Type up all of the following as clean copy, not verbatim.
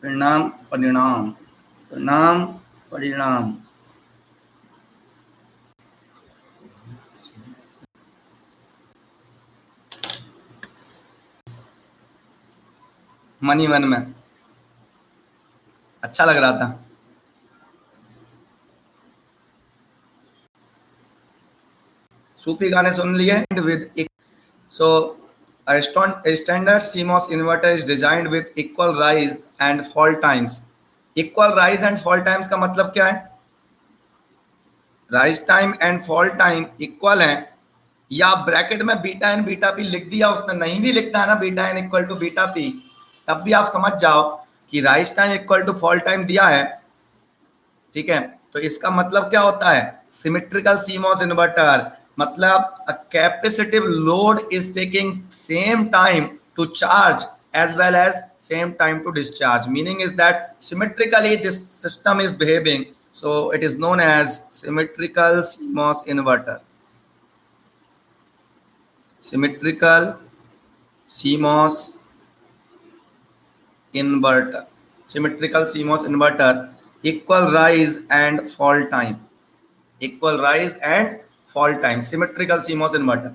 परिणाम परिणाम परिणाम परिणाम मनी वन में अच्छा लग रहा था। सूफी गाने सुन लिए with so a standard CMOS inverter is designed with equal rise and fall times. Equal rise and fall times का मतलब क्या है? Rise time and fall time equal है, या ब्रैकेट में बीटा एन बीटा पी लिख दिया उसने, नहीं भी लिखता है ना beta N equal to beta P, तब भी आप समझ जाओ कि rise time equal to fall time दिया है। ठीक है, तो इसका मतलब क्या होता है? सिमेट्रिकल सीमॉस इन्वर्टर मतलब a capacitive load is taking same time to charge as well as same time to discharge, meaning is that symmetrically this system is behaving, so it is known as symmetrical CMOS inverter. Symmetrical CMOS inverter, symmetrical CMOS inverter, equal rise and fall time, equal rise and fall time, symmetrical CMOS inverter.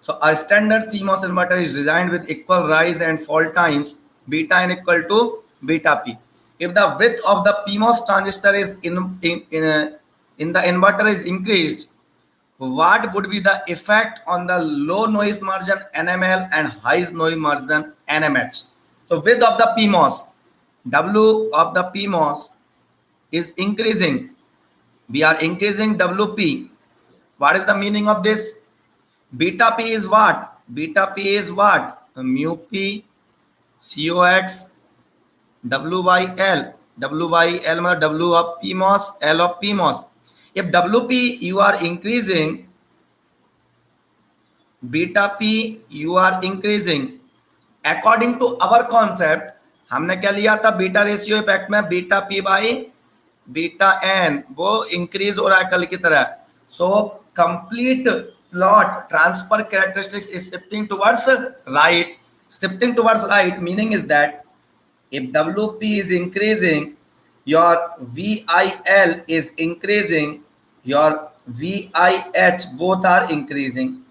So a standard CMOS inverter is designed with equal rise and fall times beta n equal to beta p. If the width of the PMOS transistor is in the inverter is increased, what would be the effect on the low noise margin NML and high noise margin NMH? So width of the PMOS, W of the PMOS is increasing, we are increasing WP. What is the meaning of this? Beta P is what? Beta P is what? Mu P COX W by L. W by L means W of PMOS, L of PMOS. If WP you are increasing, beta P you are increasing. According to our concept, हमने क्या लिया था beta ratio effect में? Beta P by beta N, वो increase हो रहा है कल की तरह. So complete plot transfer characteristics is shifting towards right. Shifting towards right meaning is that if WP is increasing, your VIL is increasing, your VIH both are increasing.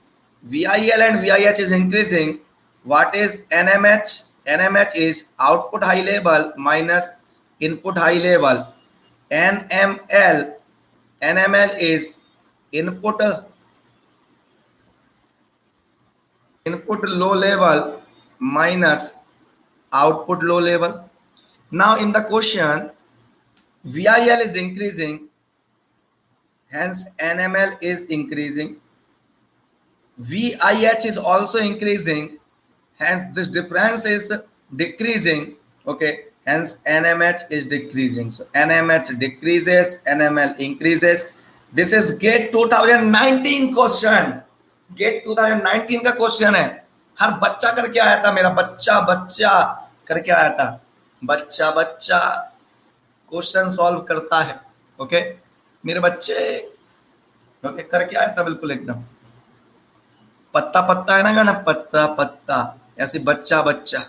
VIL and VIH is increasing. What is NMH? NMH is output high level minus input high level. NML, NML is input low level minus output low level. Now in the question, VIL is increasing, hence NML is increasing. VIH is also increasing, hence this difference is decreasing. Okay, hence NMH is decreasing. So NMH decreases, NML increases. This is GATE 2019 question. GATE 2019 का question है. हर बच्चा करके आया था, मेरा बच्चा बच्चा करके आया था. बच्चा बच्चा क्वेश्चन सॉल्व करता है. ओके, मेरे बच्चे ओके करके आया था बिल्कुल एकदम. पत्ता पत्ता है ना गाना, पत्ता पत्ता, ऐसे बच्चा बच्चा.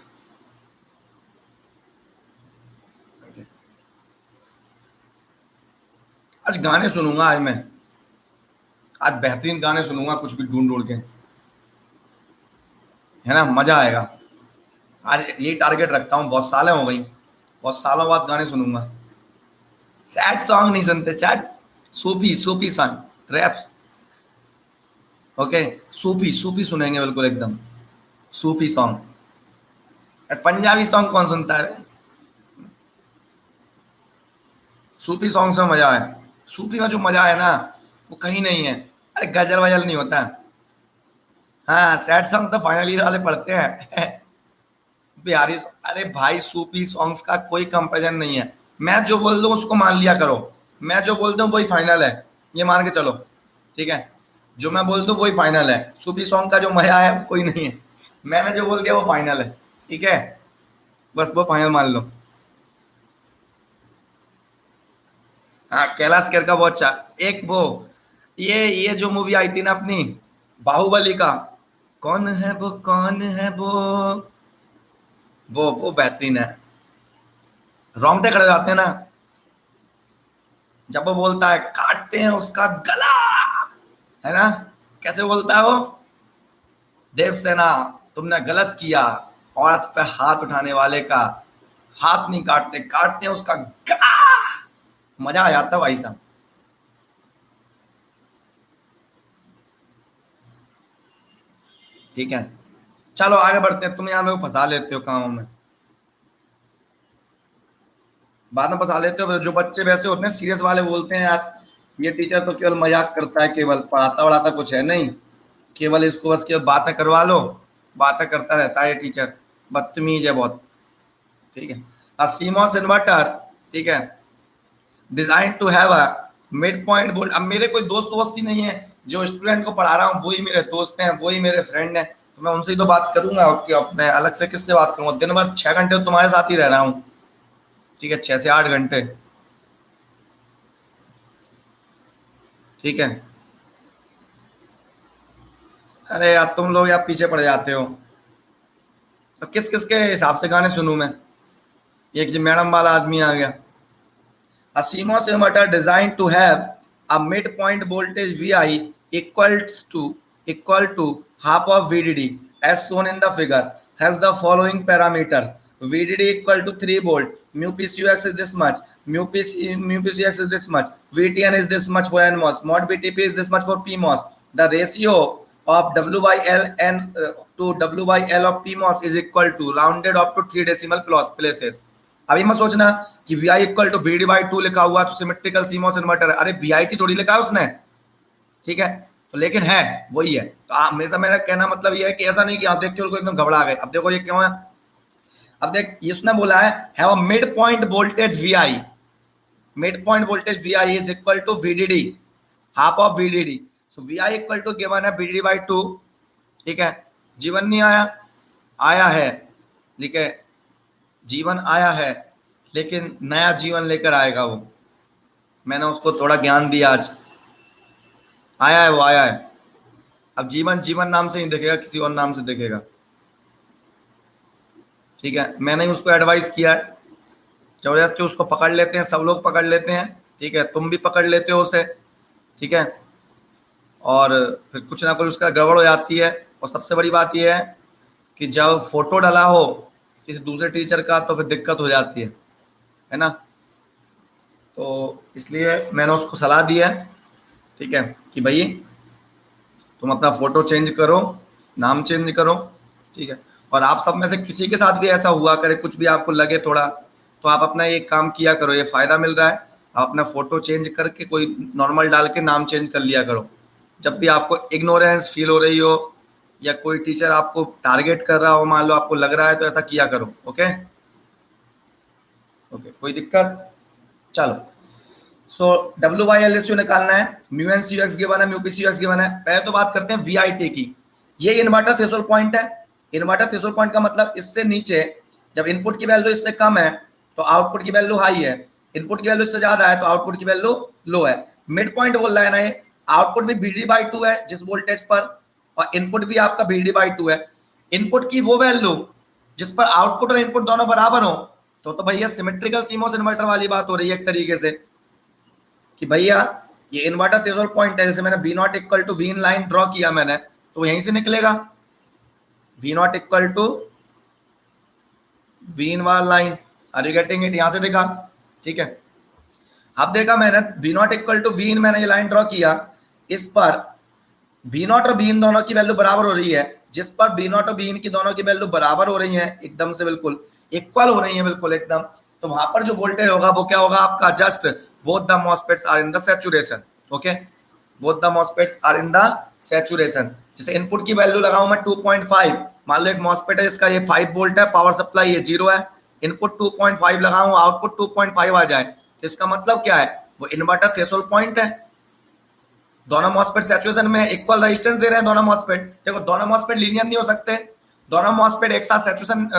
आज गाने सुनूंगा, आज मैं आज बेहतरीन गाने सुनूंगा, कुछ भी ढूंढ ढूंढ के, है ना, मजा आएगा. आज यही टारगेट रखता हूँ. बहुत सालें हो गई, बहुत सालों बाद गाने सुनूंगा. सैड सॉन्ग नहीं सुनते चैट, सूफी सूफी सॉन्ग, रैप. ओके, सूफी सूफी सुनेंगे बिल्कुल एकदम सूफी सॉन्ग. पंजाबी सॉन्ग कौन सुनता है? सूफी सॉन्ग से मजा है. सूफी में जो मजा है ना वो कहीं नहीं है. अरे गजल वजल नहीं होता. हाँ, सैड सॉन्ग तो फाइनल ईयर वाले पढ़ते हैं. बिहारी. अरे भाई, सूफी सॉन्ग्स का कोई कंपैरिजन नहीं है. मैं जो बोल दूं उसको मान लिया करो. मैं जो बोल दूं वही फाइनल है, ये मान के चलो. ठीक है, जो मैं बोल दूं वही फाइनल है. सूफी सॉन्ग का जो मजा है वो कोई नहीं है. मैंने जो बोल दिया वो फाइनल है. ठीक है, बस वो फाइनल मान लो. हाँ, कैलाश खेर का बहुत अच्छा. एक वो ये जो मूवी आई थी ना अपनी बाहुबली का, कौन है वो कौन है वो बेहतरीन है. रोंगटे खड़े हो जाते हैं ना जब वो बोलता है काटते हैं उसका गला, है ना? कैसे बोलता है वो? देवसेना, तुमने गलत किया, औरत पे हाथ उठाने वाले का हाथ नहीं काटते, काटते हैं उसका गला। मजा आ जाता भाई साहब। ठीक है, चलो आगे बढ़ते हैं। तुम यहाँ मेरे को फंसा लेते हो कामों में, बाद में फंसा लेते हो। जो बच्चे वैसे होते हैं सीरियस वाले बोलते हैं यार ये टीचर तो केवल मजाक करता है, केवल पढ़ाता वढ़ाता कुछ है नहीं, केवल इसको बस केवल बातें करवा लो, बातें करता रहता है ये टीचर, बदतमीज है बहुत। ठीक है, a CMOS इन्वर्टर, ठीक है, design to have a mid point volt. अब मेरे कोई दोस्त दोस्त ही नहीं है, जो स्टूडेंट को पढ़ा रहा हूँ वही मेरे दोस्त हैं, वही मेरे फ्रेंड हैं, तो मैं उनसे ही तो बात करूंगा। कि अब मैं अलग से किससे बात करूंगा? दिन भर 6 घंटे तो तुम्हारे साथ ही रह रहा हूँ, ठीक है, 6 से 8 घंटे। ठीक है, अरे यार तुम लोग यार पीछे पड़ जाते हो। तो किस किस के हिसाब से गाने सुनूं मैं? एक जी मैडम वाला आदमी आ गया। A CMOS inverter designed to have a midpoint voltage VI equal to half of VDD as shown in the figure has the following parameters. VDD equal to 3 volt, mu PCUX is this much, mu PCUX is this much, VTN is this much for NMOS, mod BTP is this much for PMOS. The ratio of W by L and to W by L of PMOS is equal to rounded up to 3 decimal places. अभी मत सोचना कि V I equal to V D by two लिखा हुआ तो symmetrical CMOS inverter है। अरे we I T थोड़ी लिखा है उसने, ठीक है, तो लेकिन है वही है। तो हमेशा मेरा कहना मतलब ये है कि ऐसा नहीं कि आप देख के उनको एकदम घबरा गए। अब देखो ये क्यों है, अब देख ये उसने बोला है have a mid point voltage V I, mid point voltage V I is equal to VDD half of VDD. So V I equal to given है बीडी बाई टू, ठीक है। जीवन नहीं आया, आया है, लिखे जीवन आया है, लेकिन नया जीवन लेकर आएगा वो। मैंने उसको थोड़ा ज्ञान दिया आज, आया है वो, आया है। अब जीवन जीवन नाम से नहीं देखेगा, किसी और नाम से देखेगा, ठीक है। मैंने उसको एडवाइस किया है, जबरदस्ती उसको पकड़ लेते हैं, सब लोग पकड़ लेते हैं, ठीक है, तुम भी पकड़ लेते हो उसे, ठीक है, और फिर कुछ ना कुछ उसका गड़बड़ हो जाती है। और सबसे बड़ी बात यह है कि जब फोटो डाला हो किसी दूसरे टीचर का तो फिर दिक्कत हो जाती है ना। तो इसलिए मैंने उसको सलाह दी है, ठीक है, कि भाई तुम अपना फोटो चेंज करो, नाम चेंज करो, ठीक है। और आप सब में से किसी के साथ भी ऐसा हुआ करे, कुछ भी आपको लगे थोड़ा, तो आप अपना ये काम किया करो, ये फायदा मिल रहा है। आप अपना फोटो चेंज करके कोई नॉर्मल डाल के नाम चेंज कर लिया करो। जब भी आपको इग्नोरेंस फील हो रही हो या कोई टीचर आपको टारगेट कर रहा हो, मान लो आपको लग रहा है, तो ऐसा किया करो। ओके ओके, कोई दिक्कत? चलो, so W Y L S निकालना है, mu N C X given है, mu P C X given है। पहले तो बात करते हैं वी आई टी की। ये इन्वर्टर थ्रेशोल्ड पॉइंट है। इन्वर्टर थ्रेशोल्ड पॉइंट का मतलब इससे नीचे जब इनपुट की वैल्यू इससे कम है तो आउटपुट की वैल्यू हाई है, इनपुट की वैल्यू इससे ज्यादा है तो आउटपुट की वैल्यू लो है। मिड पॉइंट बोल रहा है ना ये, आउटपुट भी बीडी बाई टू है जिस वोल्टेज पर, और इनपुट भी आपका बीडी बाई टू है। इनपुट की वो वैल्यू जिस पर आउटपुट और इनपुट दोनों बराबर हो तो भैया सिमेट्रिकल सीमोस इन्वर्टर वाली बात हो रही है एक तरीके से, कि भैया ये इन्वर्टर थ्रेशोल्ड पॉइंट है। जैसे मैंने B not equal to V in line draw किया मैंने, तो यहीं से निकलेगा V not equal to V in वाला line. Are you getting it? यहां से देखा, ठीक है। अब देखा मैंने V not equal to V in, मैंने ये लाइन ड्रॉ किया, इस पर बी नॉट और बी इन दोनों की वैल्यू बराबर हो रही है। जिस पर बी नॉट और बी इन की दोनों की वैल्यू बराबर हो रही है, एकदम से बिल्कुल इक्वल हो रही है, बिल्कुल एकदम, तो वहां पर जो वोल्टेज होगा वो क्या होगा आपका? Just both the MOSFETs are in the saturation, okay, both the MOSFETs are in the saturation। जैसे इनपुट की वैल्यू लगाऊं मैं 2.5, मान लो एक MOSFET है इसका, ये 5 वोल्ट है, पावर सप्लाई ये 0 है, इनपुट 2.5 लगाऊं, आउटपुट 2.5 आ जाए, तो इसका मतलब क्या है? वो इन्वर्टर थ्रेशोल्ड पॉइंट है। दोनों MOSFET सैचुरेशन में इक्वल रेजिस्टेंस दे रहे हैं दोनों MOSFET। देखो दोनों MOSFET लीनियर नहीं हो सकते, दोनों MOSFET एक साथ सैचुरेशन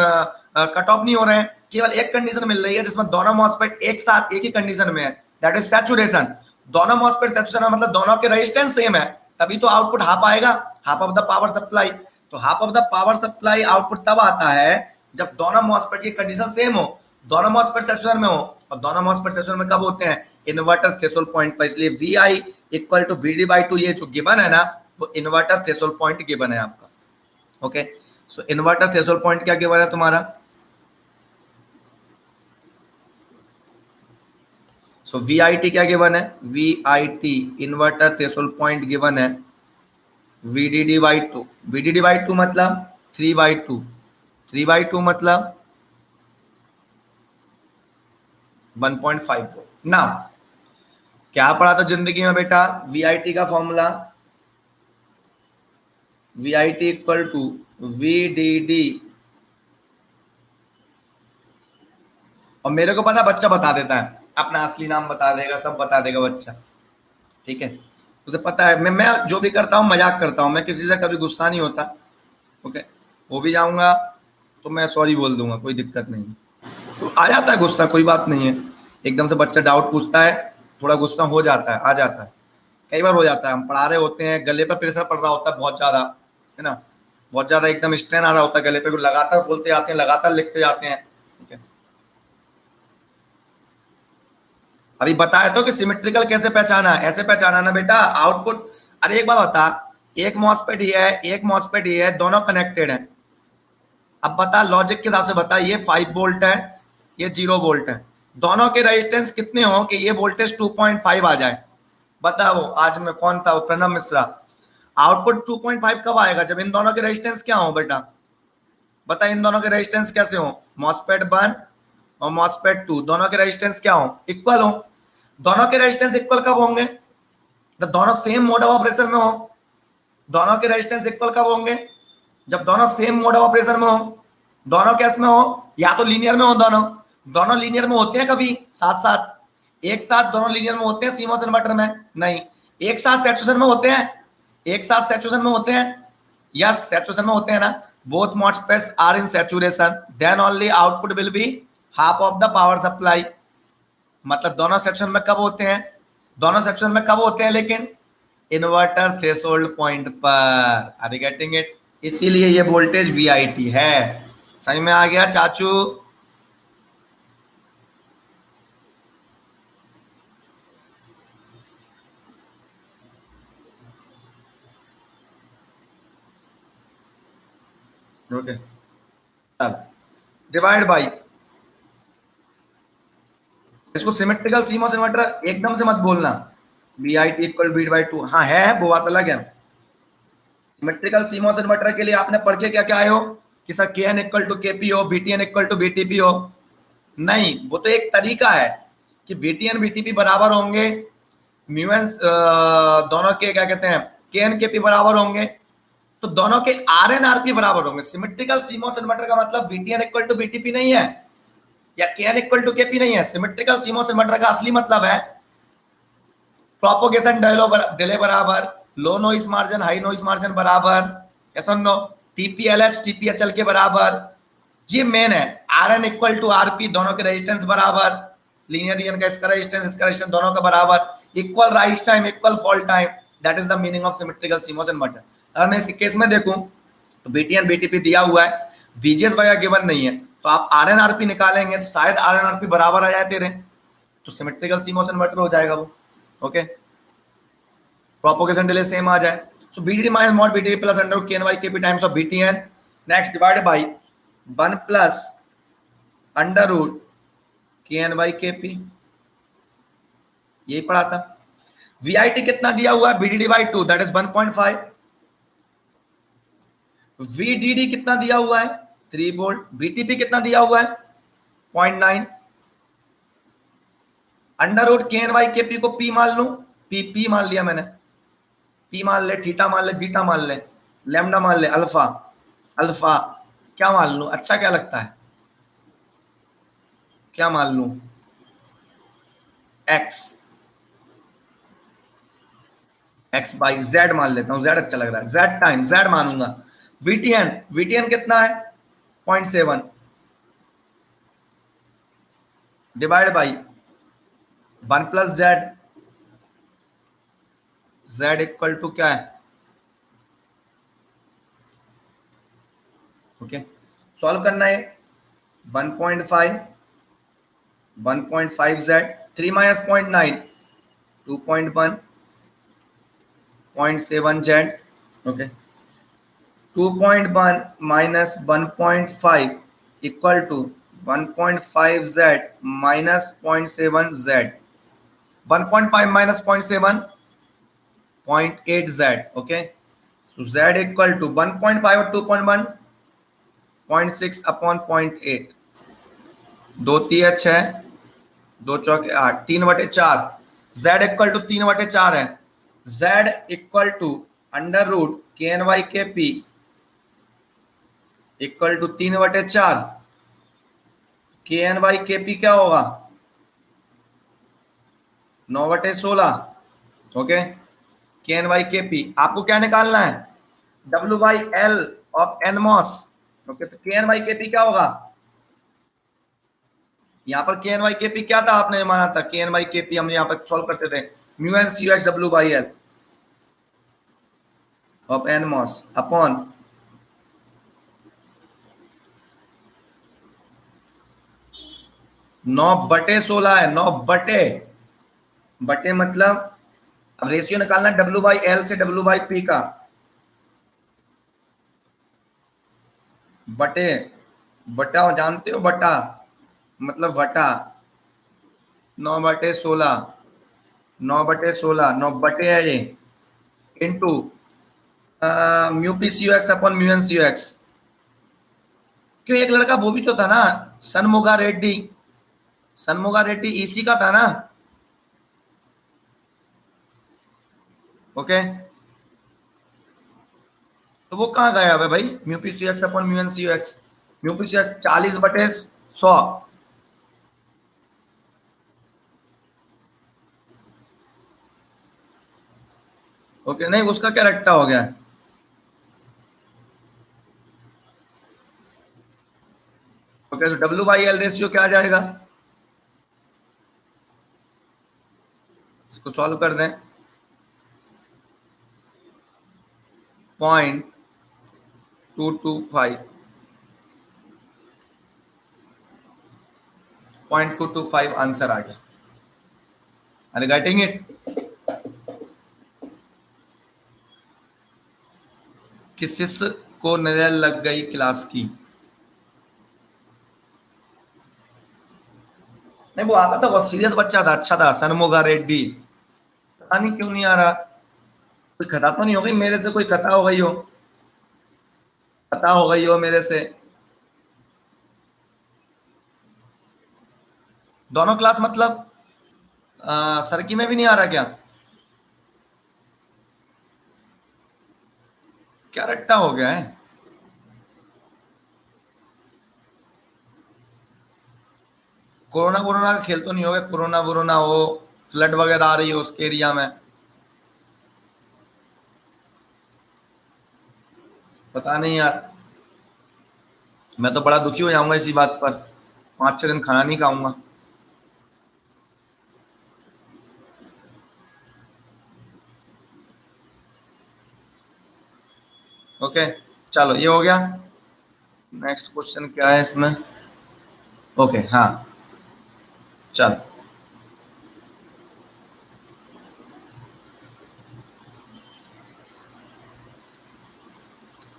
कट ऑफ नहीं हो रहे हैं। केवल एक कंडीशन मिल रही है जिसमें दोनों MOSFET एक साथ एक ही कंडीशन में है, दैट इज सैचुरेशन। दोनों MOSFET सैचुरेशन मतलब दोनों के रेजिस्टेंस सेम है, तभी तो आउटपुट हाफ आएगा, half of the power supply. तो half of the power supply output तब आता है जब दोनों MOSFET की कंडीशन सेम हो। दोनों मॉसफेट सैचुरेशन में हो, और दोनों मॉसफेट सैचुरेशन में कब होते हैं? इन्वर्टर थ्रेशोल्ड पॉइंट पर। इसलिए V I equal to V D by two, ये जो गिवन है ना, वो इन्वर्टर थ्रेशोल्ड पॉइंट गिवन है आपका। Okay, so inverter threshold point क्या गिवन है तुम्हारा? सो वी आई टी क्या गिवन है? V I T inverter threshold point given है V D D by two. V D D by two मतलब 3/2, 3/2 मतलब 1.5 ना। क्या पढ़ा था जिंदगी में बेटा? वी आई टी का formula, V I T equal to V D D, और मेरे को पता बच्चा बता देता है, अपना असली नाम बता देगा, सब बता देगा बच्चा, ठीक है, उसे पता है। मैं जो भी करता हूँ मजाक करता हूँ, मैं किसी से कभी गुस्सा नहीं होता। ओके, वो भी जाऊंगा तो मैं सॉरी बोल दूंगा, कोई दिक्कत नहीं। तो आ जाता है गुस्सा, कोई बात नहीं है। एकदम से बच्चा डाउट पूछता है, थोड़ा गुस्सा हो जाता है, आ जाता है, कई बार हो जाता है। हम पढ़ा रहे होते हैं, गले पर प्रेशर पड़ रहा होता है बहुत ज्यादा, है ना, बहुत ज्यादा एकदम स्ट्रेन आ रहा होता है गले पे, लगातार बोलते जाते हैं, लगातार लिखते जाते हैं। ठीक है, अभी बताया तो कि सिमेट्रिकल कैसे पहचाना, ऐसे पहचाना ना बेटा, आउटपुट। अरे एक बात बता, एक मॉसफेट ही है, एक मॉसफेट ही है, दोनों कनेक्टेड है। अब बता लॉजिक के हिसाब से बता, ये 5 वोल्ट है, ये 0 वोल्ट है, दोनों के रेजिस्टेंस कितने हो कि ये वोल्टेज 2.5 आ जाए? बताओ, आज में कौन था? प्रणब मिश्रा। आउटपुट 2.5 कब आएगा? जब इन दोनों के रेजिस्टेंस क्या हो बेटा? बता, इन दोनों के रेजिस्टेंस कैसे हो? मॉसफेट 1 और मॉसफेट 2 दोनों के रेजिस्टेंस क्या हो? इक्वल हो। दोनों के रेजिस्टेंस इक्वल कब होंगे? जब दोनों सेम मोड ऑफ ऑपरेशन में हो। दोनों के रेजिस्टेंस इक्वल कब होंगे? जब दोनों सेम मोड ऑफ ऑपरेशन में हो। दोनों कैस में हो? या तो लीनियर में हो, दोनों दोनों लीनियर में होते हैं कभी साथ साथ, एक साथ दोनों लीनियर में होते हैं सीमोस इन्वर्टर में? नहीं। एक साथ सैचुरेशन में होते हैं? एक साथ सैचुरेशन में होते हैं? यस, सैचुरेशन में होते हैं ना। Both MOSFETs are in saturation, then only output will be half of the power supply. मतलब दोनों सेक्शन में कब होते हैं? दोनों सेक्शन में कब होते हैं लेकिन? इन्वर्टर थ्रेशोल्ड पॉइंट पर। Are you getting it? इसीलिए ये वोल्टेज वीआईटी है। समझ में आ गया चाचू? ओके, डिवाइड बाई, इसको सिमेट्रिकल सीमोस इन्वर्टर एकदम से मत बोलना, V I T equal V by two. हाँ है, वो बात अलग है। सिमेट्रिकल सीमोस इन्वर्टर के लिए आपने पढ़ के क्या क्या आए हो कि sir K N equal to K P हो, B T N equal to B T P हो? नहीं, वो तो एक तरीका है कि B T N B T P बराबर होंगे, म्यू एन दोनों के क्या कहते हैं, के एन के पी बराबर होंगे, तो दोनों के आर एन आर पी बराबर होंगे। सिमेट्रिकल सीमोस इन्वर्टर का मतलब V T N equal to B T P नहीं है, या K N equal to K P नहीं है। सिमेट्रिकल सीमोस इन्वर्टर का असली मतलब है प्रोपोगेशन डिले बराबर, low noise margin high noise margin बराबर, ऐसा नो, टीपीएलएच टीपीएचएल के बराबर, ये मेन है। R N equal to RP, दोनों के रेजिस्टेंस बराबर, लीनियर रीजन का इसका रेजिस्टेंस दोनों का बराबर, equal rise time equal fall time, that is the meaning of symmetrical CMOS inverter. अगर मैं इस केस में देखूं तो बीटीएन बीटीपी दिया हुआ है, बीजीएस वगैरह गिवन नहीं है, तो आप आर एन आरपी निकालेंगे तो शायद आर एन आरपी बराबर आ जाए तेरे, तो सिमेट्रिकल सीमोस इन्वर्टर हो जाएगा वो। ओके, प्रोपोगेशन डिले सेम आ जाए। So BTD minus mod BTP plus under K N by KP times of BTN, next divide by 1 plus under root K N by K P, यही पढ़ा था। VIT कितना दिया हुआ है? BDD by 2 that is 1.5। VDD कितना दिया हुआ है? 3 वोल्ट। बीटीपी कितना दिया हुआ है? 0.9। Under root K N by K P को पी मान लू, पी पी मान लिया मैंने, पी मान ले, थीटा मान ले, बीटा मान ले, लैम्डा मान ले, अल्फा, अल्फा क्या मान लू? अच्छा क्या लगता है, क्या मान लू? एक्स, एक्स बाई जेड मान लेता हूं, जेड अच्छा लग रहा है, जेड टाइम जेड मानूंगा। वीटीएन, वीटीएन कितना है? 0.7 divide by 1 plus Z, Z equal to क्या है? ओके, सॉल्व करना है। 1.5 1.5z, 3 minus 0.9, 2.1, 0.7z. Okay, 2.1 minus 1.5 equal to 1.5z minus 0.7z. 1.5 minus 0.7, 0.8z. Okay, so z equal to 1.5 और 2.1, 0.6 अपॉन 0.8, 2 तिया 6, 2 चौके 8, 3/4। z इक्वल टू 3/4 है। z equal to under root K N by K P equal to 3/4। K N by K P क्या होगा? 9/16। Okay, के N by K P आपको क्या निकालना है? W by L of NMOS. Okay, तो के एन वाई के पी क्या होगा? यहाँ पर के एन वाई के पी क्या था? आपने माना था के एन वाई के पी हम यहाँ पर सॉल्व करते थे, mu N C X W by L of NMOS upon 9/16 है। 9/बटे मतलब अब रेशियो निकालना है डब्ल्यू बाई एल से डब्ल्यू बाई पी का, बटे बटा जानते हो, बटा मतलब बटा 9/16, 9/16, 9 बटे है ये, into mu P C U X upon mu N C U X. क्यों, एक लड़का वो भी तो था ना, सनमुगा रेड्डी। सनमुगा रेड्डी इसी का था ना। ओके, तो वो कहाँ गया है भाई? Mu P C X upon mu N C U X. Mu P C X 40/100। Okay, नहीं उसका क्या रट्टा हो गया? ओके, तो डब्ल्यू बाई एल रेशियो क्या आ जाएगा? इसको सॉल्व कर दें। 0.225, 0.225 आंसर आ गया। अरे गेटिंग इट? किसिस को नजर लग गई क्लास की। नहीं, वो आता था, बहुत सीरियस बच्चा था, अच्छा था, सनमुगा रेड्डी। पता नहीं क्यों नहीं आ रहा। कोई खता तो नहीं हो गई मेरे से? कोई खता हो गई हो? खता हो गई हो मेरे से? दोनों क्लास मतलब सर की में भी नहीं आ रहा क्या? क्या रट्टा हो गया है? कोरोना वोरोना का खेल तो नहीं हो गया? कोरोना वोरोना हो, फ्लड वगैरह आ रही हो उसके एरिया में? पता नहीं यार, मैं तो बड़ा दुखी हो जाऊंगा इसी बात पर। 5-6 दिन खाना नहीं खाऊंगा। ओके, चलो ये हो गया। नेक्स्ट क्वेश्चन क्या है इसमें? ओके, हाँ, चलो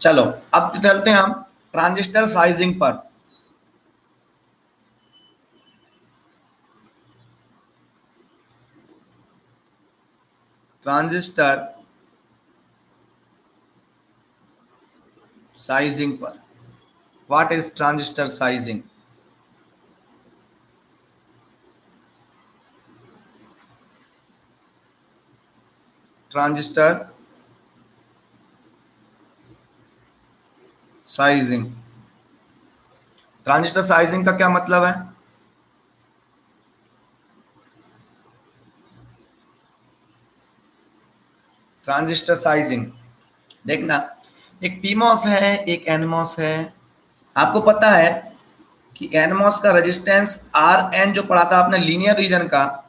चलो अब चलते हैं हम ट्रांजिस्टर साइजिंग पर। ट्रांजिस्टर साइजिंग पर। What is transistor sizing? Transistor sizing, transistor sizing का क्या मतलब है? ट्रांजिस्टर साइजिंग देखना, एक पीमॉस है, एक एनमॉस है। आपको पता है कि एनमॉस का रेजिस्टेंस आर एन जो पढ़ा था आपने लीनियर रीजन का,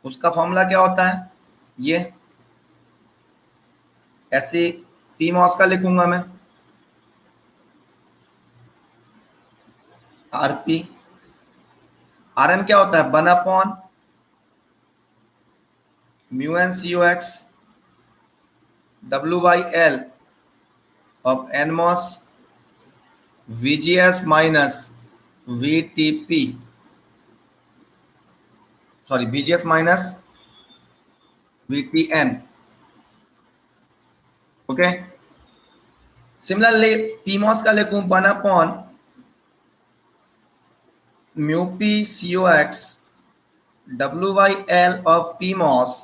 उसका फॉर्मूला क्या होता है? ये ऐसे पीमॉस का लिखूंगा मैं, आर पी आर एन क्या होता है, 1 upon mu N C O X W by L of N MOS VGS minus VTP, sorry VGS minus VTN। Okay, similarly PMOS का लिखूं 1 upon mu P C O X W by L of PMOS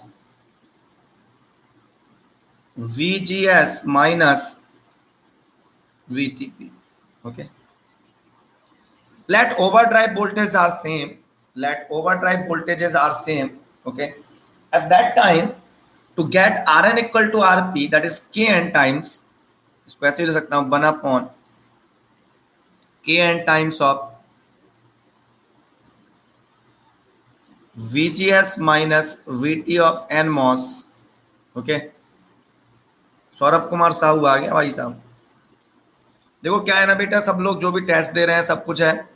VGS minus VTP। Okay, let overdrive voltages are same, let overdrive voltages are same, okay, at that time to get Rn equal to Rp, that is Kn times, इसको ऐसे लिख सकता हूं 1 upon Kn times of VGS minus VT of n MOS. Okay, Saurabh Kumar Sahu आ गया भाई साहब। देखो क्या है ना बेटा, सब लोग जो भी टेस्ट दे रहे हैं सब कुछ है,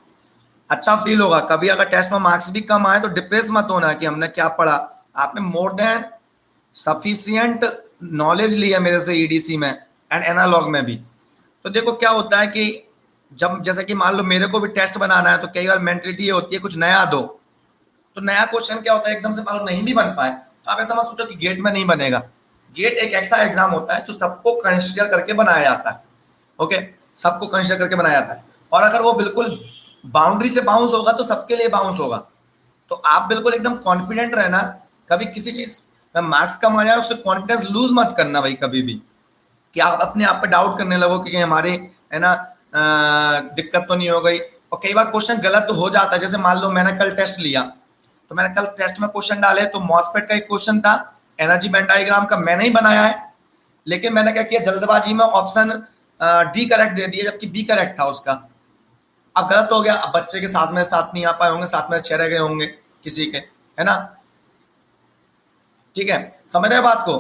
अच्छा फील होगा। कभी अगर टेस्ट में मार्क्स भी कम आए तो डिप्रेस मत होना कि हमने क्या पढ़ा, आपने मोर देन सफिशियंट नॉलेज लिया मेरे से ईडीसी में एंड एनालॉग में भी। तो देखो क्या होता है कि जब जैसे कि मान लो मेरे को भी टेस्ट बनाना है तो कई बार मेंटलिटी ये होती है कुछ नया दो, तो नया क्वेश्चन क्या होता है एकदम से मान लो नहीं भी बन पाए तो आप ऐसा मत सोचो कि गेट में नहीं बनेगा। गेट एक ऐसा एग्जाम होता है जो सबको कंसिडर करके बनाया जाता है। ओके, सबको कंसिडर करके बनाया जाता है, और अगर वो बिल्कुल बाउंड्री से बाउंस होगा तो सबके लिए बाउंस होगा। तो आप बिल्कुल एकदम कॉन्फिडेंट रहना, कभी किसी चीज में मार्क्स कम आ जाए उससे कॉन्फिडेंस लूज मत करना भाई कभी भी, कि आप अपने आप पे डाउट करने लगो कि हमारे है ना दिक्कत तो नहीं हो गई। और कई बार क्वेश्चन गलत तो हो जाता है, जैसे मान लो मैंने कल टेस्ट लिया, तो मैंने कल टेस्ट में क्वेश्चन डाले तो मॉसफेट का एक क्वेश्चन था, एनर्जी बैंड डायग्राम का मैंने ही बनाया है, लेकिन मैंने क्या किया जल्दबाजी में ऑप्शन डी करेक्ट दे दिया जबकि बी करेक्ट था उसका। अब गलत हो गया, अब बच्चे के साथ में साथ नहीं आ पाए होंगे, साथ में 6 रह गए होंगे किसी के, है ना। ठीक है, समझ रहे बात को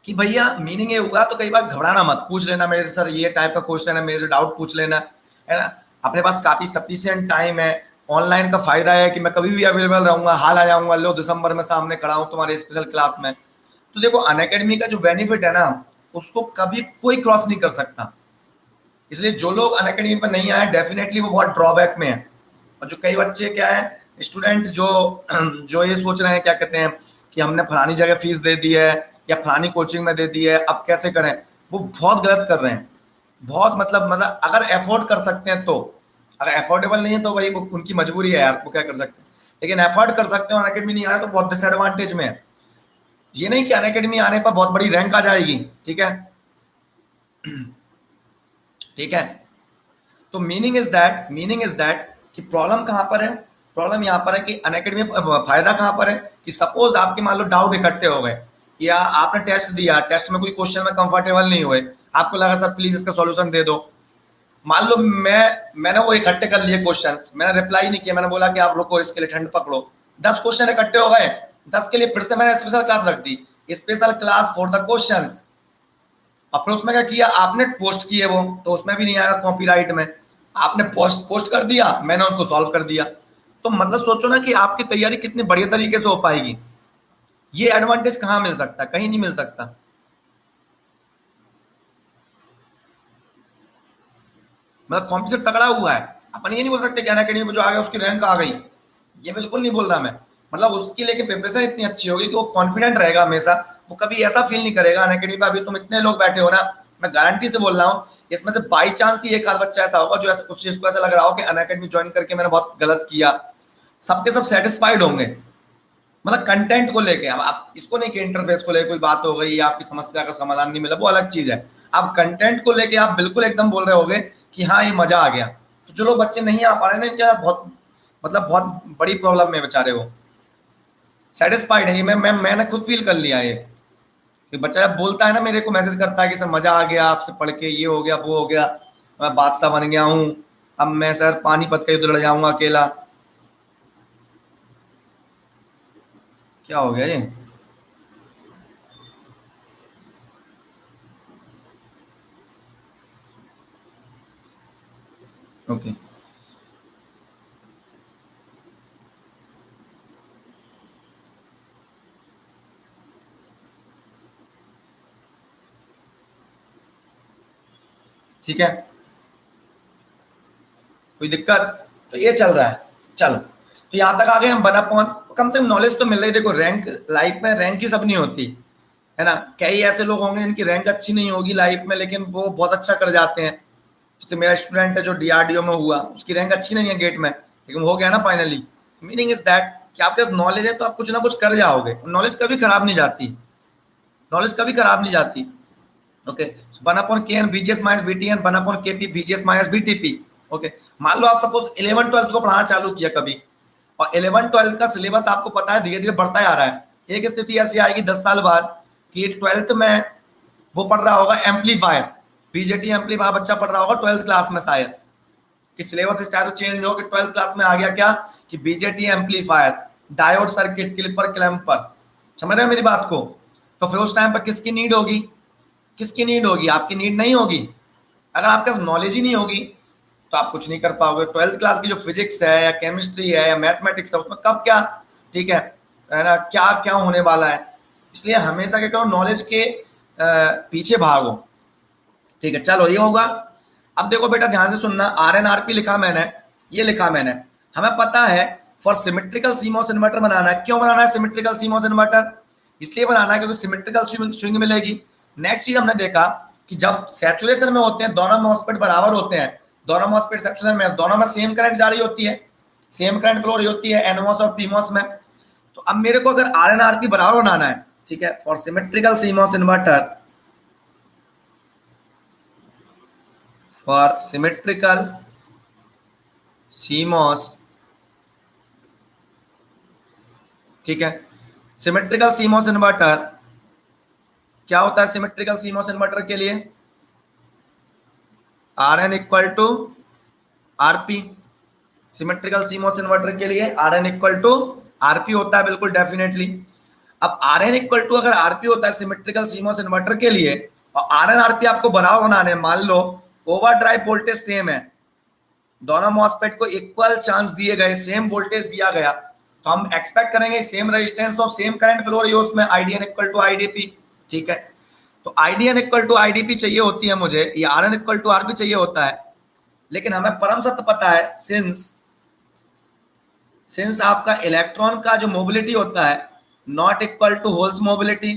कि भैया मीनिंग ये हुआ, तो कई बार घबराना मत, पूछ लेना मेरे से सर ये टाइप का क्वेश्चन है, मेरे से डाउट पूछ लेना, है ना। अपने पास काफी सफिशिएंट टाइम है, ऑनलाइन का फायदा है कि मैं कभी भी अवेलेबल रहूंगा, हाल आ जाऊंगा, लो दिसंबर में सामने खड़ा हूं तुम्हारे स्पेशल क्लास में। तो देखो अनअकैडमी का जो बेनिफिट है ना उसको कभी कोई क्रॉस नहीं कर सकता, इसलिए जो लोग अनअकैडमी पर नहीं आए डेफिनेटली वो बहुत ड्रॉबैक में है। और जो कई बच्चे क्या है स्टूडेंट जो जो ये सोच रहे हैं क्या कहते हैं कि हमने फलानी जगह फीस दे दी है या फलानी कोचिंग में दे दी है अब कैसे करें, वो बहुत गलत कर रहे हैं। बहुत मतलब अगर अफोर्ड कर सकते हैं तो, अगर अफोर्डेबल नहीं है तो वही उनकी मजबूरी है यार, वो क्या कर सकते हैं, लेकिन अफोर्ड कर सकते हो अनअकैडमी नहीं आ रहा तो बहुत डिसएडवांटेज में है। ये नहीं कि अनअकैडमी आने पर बहुत बड़ी रैंक आ जाएगी, ठीक है। ठीक है, तो मीनिंग इज दैट कि प्रॉब्लम कहां पर है, प्रॉब्लम यहां पर है कि अनअकैडमी फायदा कहां पर है कि सपोज आपके मान लो डाउट इकट्ठे हो गए, या आपने टेस्ट दिया, टेस्ट में कोई क्वेश्चन में कंफर्टेबल नहीं हुए, आपको लगा सर प्लीज इसका सॉल्यूशन दे दो। मान लो मैंने वो इकट्ठे कर लिए क्वेश्चन, मैंने रिप्लाई नहीं किया, मैंने बोला कि आप रुको इसके लिए ठंड पकड़ो, 10 क्वेश्चन इकट्ठे हो गए, 10 के लिए फिर से मैंने स्पेशल क्लास रख दी, special class for the questions. अब फिर उसमें क्या किया आपने, पोस्ट किए वो तो उसमें भी नहीं आएगा कॉपीराइट में, आपने पोस्ट पोस्ट कर दिया, मैंने उनको सॉल्व कर दिया। तो मतलब सोचो ना कि आपकी तैयारी कितनी बढ़िया तरीके से हो पाएगी। ये एडवांटेज कहाँ मिल सकता, कहीं नहीं मिल सकता। मतलब कॉम्पिटिशन तगड़ा हुआ है, अपन ये नहीं बोल सकते कि अनअकैडमी में जो आ गया उसकी रैंक आ गई, ये बिल्कुल नहीं बोल रहा मैं। मतलब उसकी लेके प्रिपरेशन इतनी अच्छी होगी कि वो कॉन्फिडेंट रहेगा हमेशा, वो कभी ऐसा फील नहीं करेगा अनअकैडमी में अभी तुम इतने लोग बैठे हो ना, मैं गारंटी से बोल रहा हूँ इसमें से बाई चांस ही एक आध बच्चा ऐसा होगा जो ऐसा उस चीज को ऐसा लग रहा हो कि अनअकैडमी ज्वाइन करके मैंने बहुत गलत किया। सबके सब सेटिस्फाइड होंगे, मतलब कंटेंट को लेके। अब आप इसको नहीं कि इंटरफेस को लेके कोई बात हो गई या आपकी समस्या का समाधान नहीं मिला, वो अलग चीज है। आप कंटेंट को लेके आप बिल्कुल एकदम बोल रहे होगे कि हाँ ये मजा आ गया। तो जो लोग बच्चे नहीं आ पा रहे हैं क्या बहुत मतलब बहुत बड़ी प्रॉब्लम में बेचारे वो सेटिस्फाइड है, ये मैंने खुद फील कर लिया ये कि बच्चा जब बोलता है ना मेरे को मैसेज करता है कि सर मजा आ गया आपसे पढ़ के, ये हो गया वो हो गया, मैं बादशाह बन गया हूँ, अब मैं सर पानीपत का युद्ध लड़ जाऊंगा अकेला। क्या हो गया ये, ओके। ठीक है, कोई दिक्कत? तो ये चल रहा है। चलो, तो यहां तक आ गए हम 1/, कम से कम नॉलेज तो मिल रही। देखो रैंक, लाइफ में रैंक ही सब नहीं होती है ना। कई ऐसे लोग होंगे जिनकी रैंक अच्छी नहीं होगी लाइफ में, लेकिन वो बहुत अच्छा कर जाते हैं। जैसे मेरा स्टूडेंट है जो डीआरडीओ में हुआ, उसकी रैंक अच्छी नहीं है गेट में, लेकिन हो गया ना फाइनली। मीनिंग इज दैट कि आपके पास नॉलेज है तो आप कुछ ना कुछ कर जाओगे। नॉलेज कभी खराब नहीं जाती, नॉलेज कभी खराब नहीं जाती। Okay, 1/kn VGS minus BTN 1/kp VGS minus BTP। Okay, मान लो आप सपोज 11 12 को पढ़ाना चालू किया कभी, और 11 12 का सिलेबस आपको पता है धीरे धीरे बढ़ता जा रहा है। एक स्थिति ऐसी आएगी 10 साल बाद कि 12th में वो पढ़ रहा होगा एम्पलीफायर, बीजेटी एम्पलीफायर बच्चा पढ़ रहा होगा 12th क्लास में शायद, कि सिलेबस स्टाइल चेंज हो कि 12th क्लास में आ गया क्या कि BJT amplifier, diode circuit, clipper clamper. समझ रहे हो मेरी बात को? तो फिर उस टाइम पर किसकी नीड होगी? किसकी नीड होगी? आपकी नीड नहीं होगी। अगर आपके पास नॉलेज ही नहीं होगी तो आप कुछ नहीं कर पाओगे। 12th क्लास की जो फिजिक्स है या केमिस्ट्री है या मैथमेटिक्स है, उसमें कब क्या, ठीक है ना, क्या क्या होने वाला है। इसलिए हमेशा क्या करो, नॉलेज के पीछे भागो। ठीक है, चलो ये होगा। अब देखो बेटा ध्यान से सुनना, RNRP लिखा मैंने, ये लिखा मैंने। हमें पता है फॉर सिमेट्रिकल सीमॉस इन्वर्टर बनाना है। क्यों बनाना है सिमेट्रिकल सीमॉस इन्वर्टर? इसलिए बनाना है क्योंकि सिमेट्रिकल स्विंग मिलेगी। नेक्स्ट चीज हमने देखा कि जब सैचुरेशन में होते हैं दोनों मॉसफेट बराबर होते हैं, दोनों मॉसफेट सैचुरेशन में, दोनों में सेम करंट जारी होती है, सेम करंट फ्लो रही होती है एनमॉस और पीमॉस में। तो अब मेरे को अगर RNRP बराबर बनाना है, ठीक है, for symmetrical CMOS inverter, for symmetrical CMOS, ठीक है, सिमेट्रिकल CMOS इन्वर्टर क्या होता है? सिमेट्रिकल CMOS इन्वर्टर के लिए Rn equal to RP। Symmetrical CMOS inverter के लिए Rn इक्वल टू RP होता है, बिल्कुल डेफिनेटली। अब Rn इक्वल टू अगर RP होता है सिमेट्रिकल CMOS इन्वर्टर के लिए, और Rn RP आपको बराबर बनाने, मान लो ओवरड्राइव वोल्टेज सेम है, दोनों मॉसफेट को इक्वल चांस दिए गए, सेम वोल्टेज दिया गया, तो हम एक्सपेक्ट करेंगे सेम रेजिस्टेंस और सेम करंट फ्लो रही हो उसमें, IDN इक्वल टू IDP। ठीक है, तो IDN इक्वल टू IDP चाहिए होती है मुझे, या Rn इक्वल टू RP चाहिए होता है। लेकिन हमें परम सत्य पता है, सिंस आपका इलेक्ट्रॉन का जो मोबिलिटी होता है not equal to holes mobility,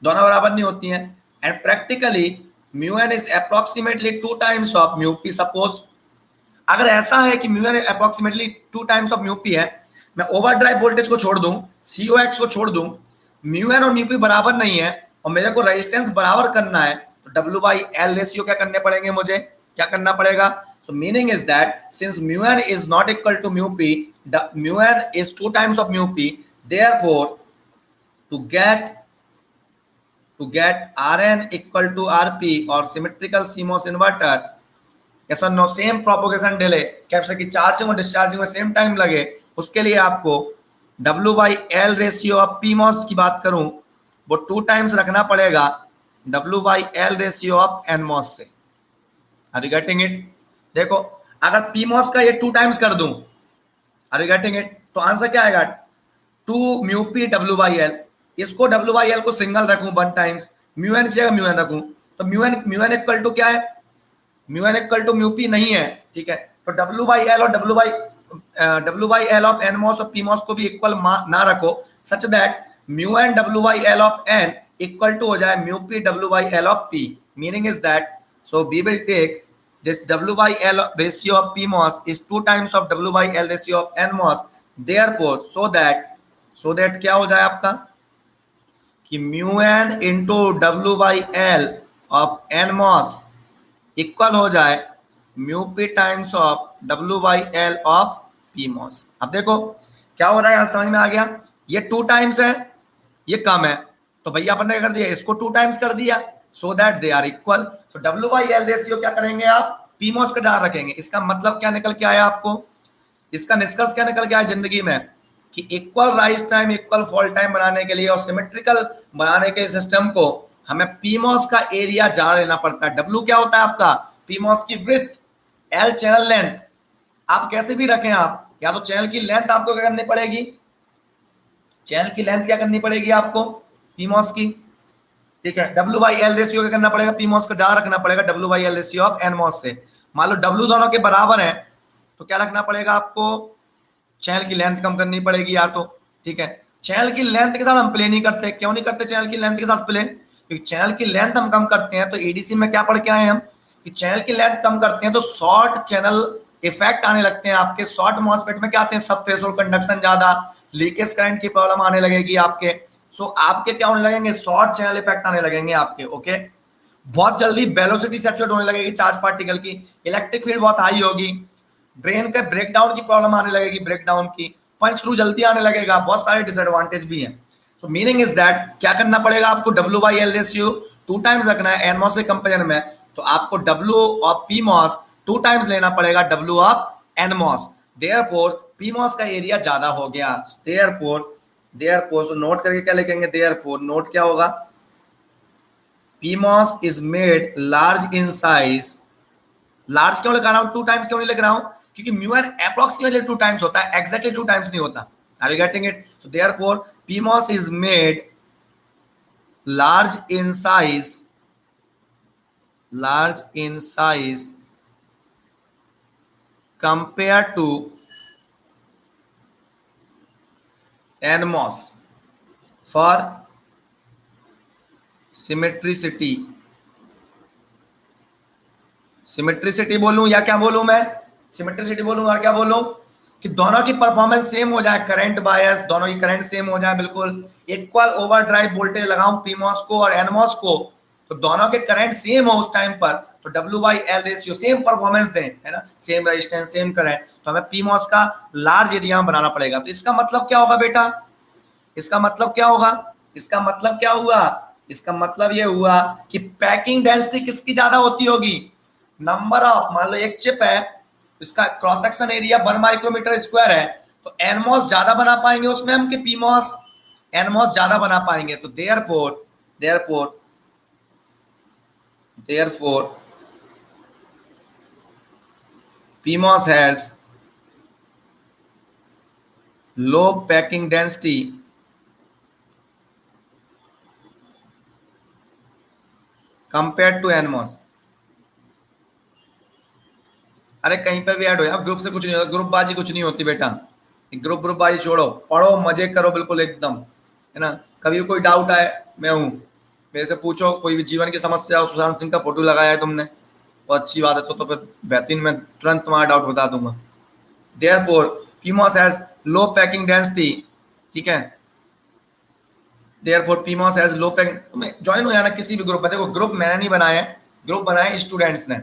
दोनों बराबर नहीं होती हैं, and practically μn is approximately 2 times of μp। Suppose अगर ऐसा है कि μn approximately 2 times of μp है, मैं ओवरड्राइव वोल्टेज को छोड़ दूं, COX को छोड़ दूं, μn और μp बराबर नहीं है और मेरे को रेजिस्टेंस बराबर करना है, तो W/L रेशियो क्या करने पड़ेंगे मुझे, क्या करना पड़ेगा? So meaning is that since μn is not equal to μp, the μn is 2 times of μp, therefore to get Rn equal to RP और symmetrical CMOS inverter, yes or no, same propagation delay, capacitor की charging और discharging में same time लगे, उसके लिए आपको W/L ratio of PMOS की बात करूं वो 2 टाइम्स रखना पड़ेगा W/L रेशियो ऑफ NMOS से। Are you getting it? देखो अगर PMOS का ये 2 टाइम्स कर दूं, आर यू गेटिंग इट, तो आंसर क्या आएगा? 2 μp W/L। इसको W/L को सिंगल रखूं 1 टाइम्स, μn की जगह μn रखूं, तो μn इक्वल टू क्या है? μn इक्वल टू μp नहीं है, ठीक है, तो W/L और W/L ऑफ NMOS और PMOS को भी इक्वल ना रखो, such that μn W/L of n equal to हो जाए μp W/L of p। Meaning is that so we will take this W/L ratio of PMOS is 2 times of W/L ratio of NMOS, therefore so that क्या हो जाए आपका कि μn into W/L of NMOS equal हो जाए μp times of W/L of PMOS। अब देखो क्या हो रहा है, यहां समझ में आ गया? ये 2 टाइम्स है, ये कम है, तो भैया अपन ने कर दिया इसको 2 टाइम्स कर दिया, so that they are equal. तो W/L रेशियो क्या करेंगे आप? PMOS का जार रखेंगे। इसका मतलब क्या निकल के आया आपको? इसका निष्कर्ष क्या निकल के आया जिंदगी में कि equal rise time equal fall time बनाने के लिए और सिमेट्रिकल बनाने के सिस्टम को हमें PMOS का एरिया जार लेना पड़ता है। W क्या होता है आपका? PMOS की विड्थ, L चैनल लेंथ। आप कैसे भी रखें, आप या तो चैनल की लेंथ आपको क्या करनी पड़ेगी, चैनल की लेंथ क्या करनी पड़ेगी आपको PMOS की, ठीक है। W/L रेशियो क्या करना पड़ेगा, पीमॉस का जहां रखना पड़ेगा W/L रेशियो ऑफ एनमॉस से। मान लो W दोनों के बराबर है तो क्या रखना पड़ेगा आपको, चैनल की लेंथ कम करनी पड़ेगी यार। तो ठीक है, चैनल की लेंथ के साथ हम प्ले नहीं करते। क्यों नहीं करते चैनल की लेंथ के साथ प्ले, क्योंकि चैनल की लेंथ हम कम करते हैं तो एडीसी में क्या पढ़ के आए हम कि चैनल की लेंथ कम करते हैं तो शॉर्ट चैनल इफेक्ट आने लगते हैं आपके। शॉर्ट मॉसफेट में क्या आते हैं, सब थ्रेशोल्ड कंडक्शन ज्यादा, लीकेज करंट की प्रॉब्लम आने लगेगी आपके। सो आपके क्या होने लगेंगे, शॉर्ट चैनल इफेक्ट आने लगेंगे आपके। ओके, बहुत जल्दी वेलोसिटी सैचुरेट होने लगेगी चार्ज पार्टिकल की, इलेक्ट्रिक फील्ड बहुत हाई होगी, ब्रेन के ब्रेकडाउन की प्रॉब्लम आने लगेगी, ब्रेकडाउन की, पंच थ्रू जल्दी आने लगेगा, बहुत सारे डिसएडवांटेज भी हैं। सो मीनिंग इज दैट क्या करना पड़ेगा आपको, W/L रेशियो 2 टाइम्स रखना है एनमॉस के कंपेरिजन में, तो आपको W ऑफ पीमॉस 2 टाइम्स लेना पड़ेगा W of NMOS. Therefore PMOS का एरिया ज्यादा हो गया। देयरफॉर सो नोट करके क्या लिखेंगे, देयरफॉर नोट क्या होगा, PMOS is made large in size. Large क्यों लिखा रहा हूं, 2 टाइम्स क्यों नहीं लिख रहा हूं, क्योंकि म्यू एन अप्रोक्सीमेटली 2 टाइम्स होता है, एग्जैक्टली 2 टाइम्स नहीं होता। Are you getting it? So therefore PMOS is made large in size, large in size compared to NMOS for symmetricity। Symmetricity बोलूं या क्या बोलूं मैं, सिमेट्रिसिटी बोलूं और क्या बोलूं, कि दोनों की परफॉर्मेंस सेम हो जाए, करंट बायस दोनों की करंट सेम हो जाए, बिल्कुल इक्वल ओवरड्राइव वोल्टेज लगाऊं पीमॉस को और एनमॉस को, तो दोनों के करंट सेम हो उस टाइम पर, तो W/L रेशियो सेम परफॉर्मेंस दें, है ना, सेम रेजिस्टेंस सेम करंट, तो हमें पीमॉस का लार्ज एरिया बनाना पड़ेगा। तो इसका मतलब क्या होगा बेटा, इसका मतलब क्या होगा, इसका मतलब क्या हुआ, इसका मतलब ये हुआ कि पैकिंग डेंसिटी किसकी ज्यादा होती होगी, नंबर ऑफ, मान लो एक चिप है, इसका cross section area 1 micrometer square है, तो एनमॉस ज्यादा बना पाएंगे उसमें हम कि पीमॉस, एनमॉस ज्यादा बना पाएंगे। तो therefore therefore therefore PMOS has low packing density compare to NMOS. अरे कहीं पे भी ऐड हो यार, ग्रुप से कुछ नहीं होता, ग्रुप बाजी कुछ नहीं होती बेटा, ग्रुप बाजी छोड़ो, पढ़ो मजे करो बिल्कुल एकदम, है ना। कभी कोई डाउट आए, मैं हूँ, मेरे से पूछो, कोई भी जीवन की समस्या हो, सुशांत सिंह का फोटो लगाया है तुमने, बहुत अच्छी बात है, तो फिर बेहतरीन, मैं तुरंत तुम्हारा डाउट बता दूंगा। Therefore PMOS has low packing density, ठीक है, therefore PMOS has low packing. तुम्हें ज्वाइन हो जाना किसी भी ग्रुप में, देखो ग्रुप मैंने नहीं बनाया है, ग्रुप बनाए स्टूडेंट्स ने,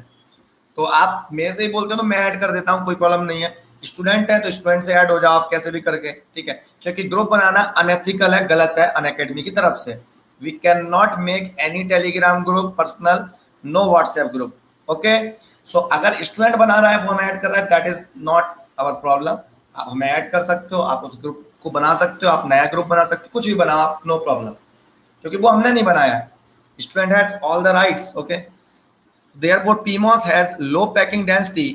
तो आप मेरे से ही बोलते हो तो मैं ऐड कर देता हूँ, कोई प्रॉब्लम नहीं है। स्टूडेंट है तो स्टूडेंट से ऐड हो जाओ आप कैसे भी करके, ठीक है, क्योंकि ग्रुप बनाना अनएथिकल है, गलत है अनअकैडमी की तरफ से। We can not make any Telegram group personal, no WhatsApp group. Okay, so अगर स्टूडेंट बना रहा है वो हमें ऐड कर रहा है, that is not our problem. आप हमें ऐड कर सकते हो, आप उस ग्रुप को बना सकते हो, आप नया ग्रुप बना सकते हो, कुछ भी बनाओ आप, नो प्रॉब्लम, क्योंकि वो हमने नहीं बनाया, student has all the rights. Okay, therefore PMOS has low packing density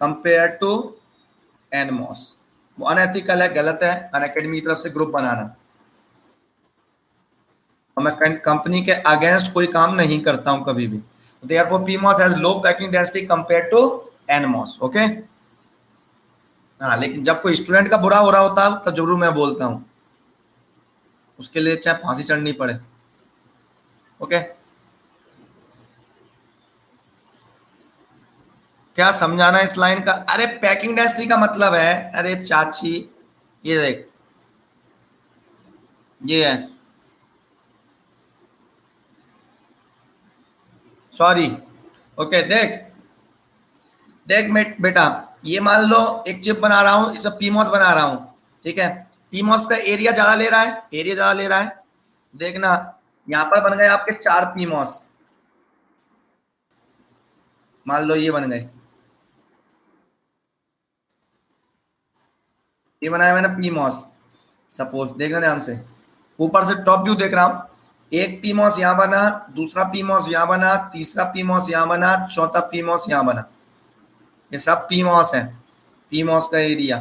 compared to NMOS। वो अनएथिकल है, गलत है अनअकैडमी की तरफ से ग्रुप बनाना, और मैं कंपनी के अगेंस्ट कोई काम नहीं करता हूं कभी भी। therefore PMOS has low packing density compared to NMOS। Okay, हाँ, लेकिन जब कोई स्टूडेंट का बुरा हो रहा होता है तो जरूर मैं बोलता हूँ, उसके लिए चाहे फांसी चढ़नी पड़े। ओके, क्या समझाना इस लाइन का, अरे पैकिंग डेंसिटी का मतलब है, अरे चाची ये देख, ये है, सॉरी, ओके, देख देख बेटा, ये मान लो एक चिप बना रहा हूं, इसे पीमॉस बना रहा हूं, ठीक है, पीमॉस का एरिया ज्यादा ले रहा है, एरिया ज्यादा ले रहा है, देखना यहां पर बन गए आपके 4 पीमॉस, मान लो ये बन गए, ये बनाया मैंने पीमॉस, सपोज देखना ध्यान से, ऊपर से टॉप व्यू देख रहा हूं, एक पीमॉस यहां बना, दूसरा पीमॉस यहां बना, तीसरा पीमॉस यहां बना, चौथा पीमॉस यहां बना, ये सब पीमॉस है, पीमॉस का एरिया,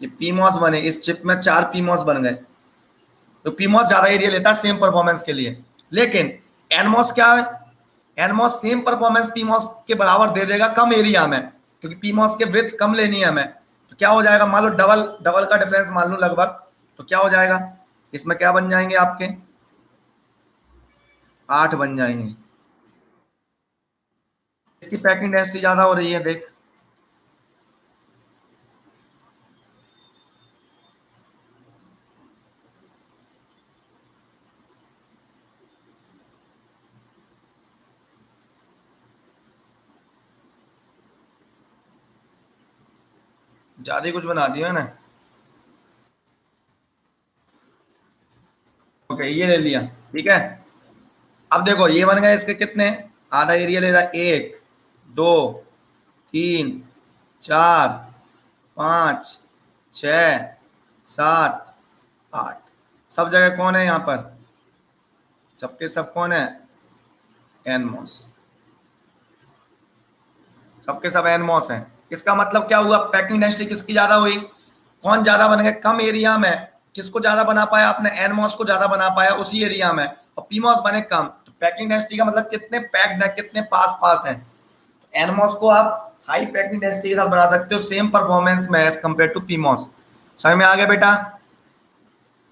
ये पीमॉस बने, इस चिप में 4 पीमॉस बन गए, तो पीमॉस ज्यादा एरिया लेता है सेम परफॉर्मेंस के लिए, लेकिन एनमॉस क्या है, एनमॉस सेम परफॉर्मेंस पीमॉस के बराबर दे देगा कम एरिया में, क्योंकि पीमॉस के ब्रेथ कम लेनी है हमें। तो क्या हो जाएगा, मान लो डबल डबल का डिफरेंस मान लो लगभग, तो क्या हो जाएगा, इसमें क्या बन जाएंगे आपके 8 बन जाएंगे। इसकी पैकिंग डेंसिटी ज्यादा हो रही है, देख ज्यादा ही कुछ बना दिया ना। ओके ये ले लिया, ठीक है। अब देखो ये बन गए इसके कितने, आधा एरिया ले रहा है, 1 2 3 4 5 6 7 8, सब जगह कौन है यहाँ पर, सबके सब कौन है, एनमॉस, सबके सब एनमॉस है। इसका मतलब क्या हुआ, पैकिंग डेंसिटी किसकी ज्यादा हुई, कौन ज्यादा बन गया कम एरिया में, किसको ज्यादा बना पाया आपने, एनमॉस को ज्यादा बना पाया उसी एरिया में, और पीमॉस बने कम। तो पैकिंग डेंसिटी का मतलब कितने पैक्ड है, कितने पास पास है। एनमॉस को आप हाई पैकिंग डेंसिटी के साथ बना सकते हो सेम परफॉर्मेंस में एज कंपेयर टू पीमॉस। समझ में आ गया बेटा,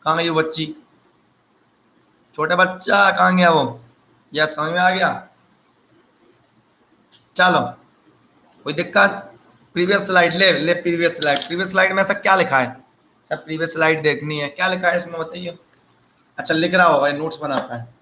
कहाँ गई वो बच्ची, छोटा बच्चा कहाँ गया वो, यस समझ में आ गया। चलो कोई दिक्कत, प्रीवियस स्लाइड ले ले, प्रीवियस स्लाइड में ऐसा क्या लिखा है, सर प्रीवियस स्लाइड देखनी है, क्या लिखा है इसमें बताइए। अच्छा लिख रहा होगा, नोट्स बनाता है।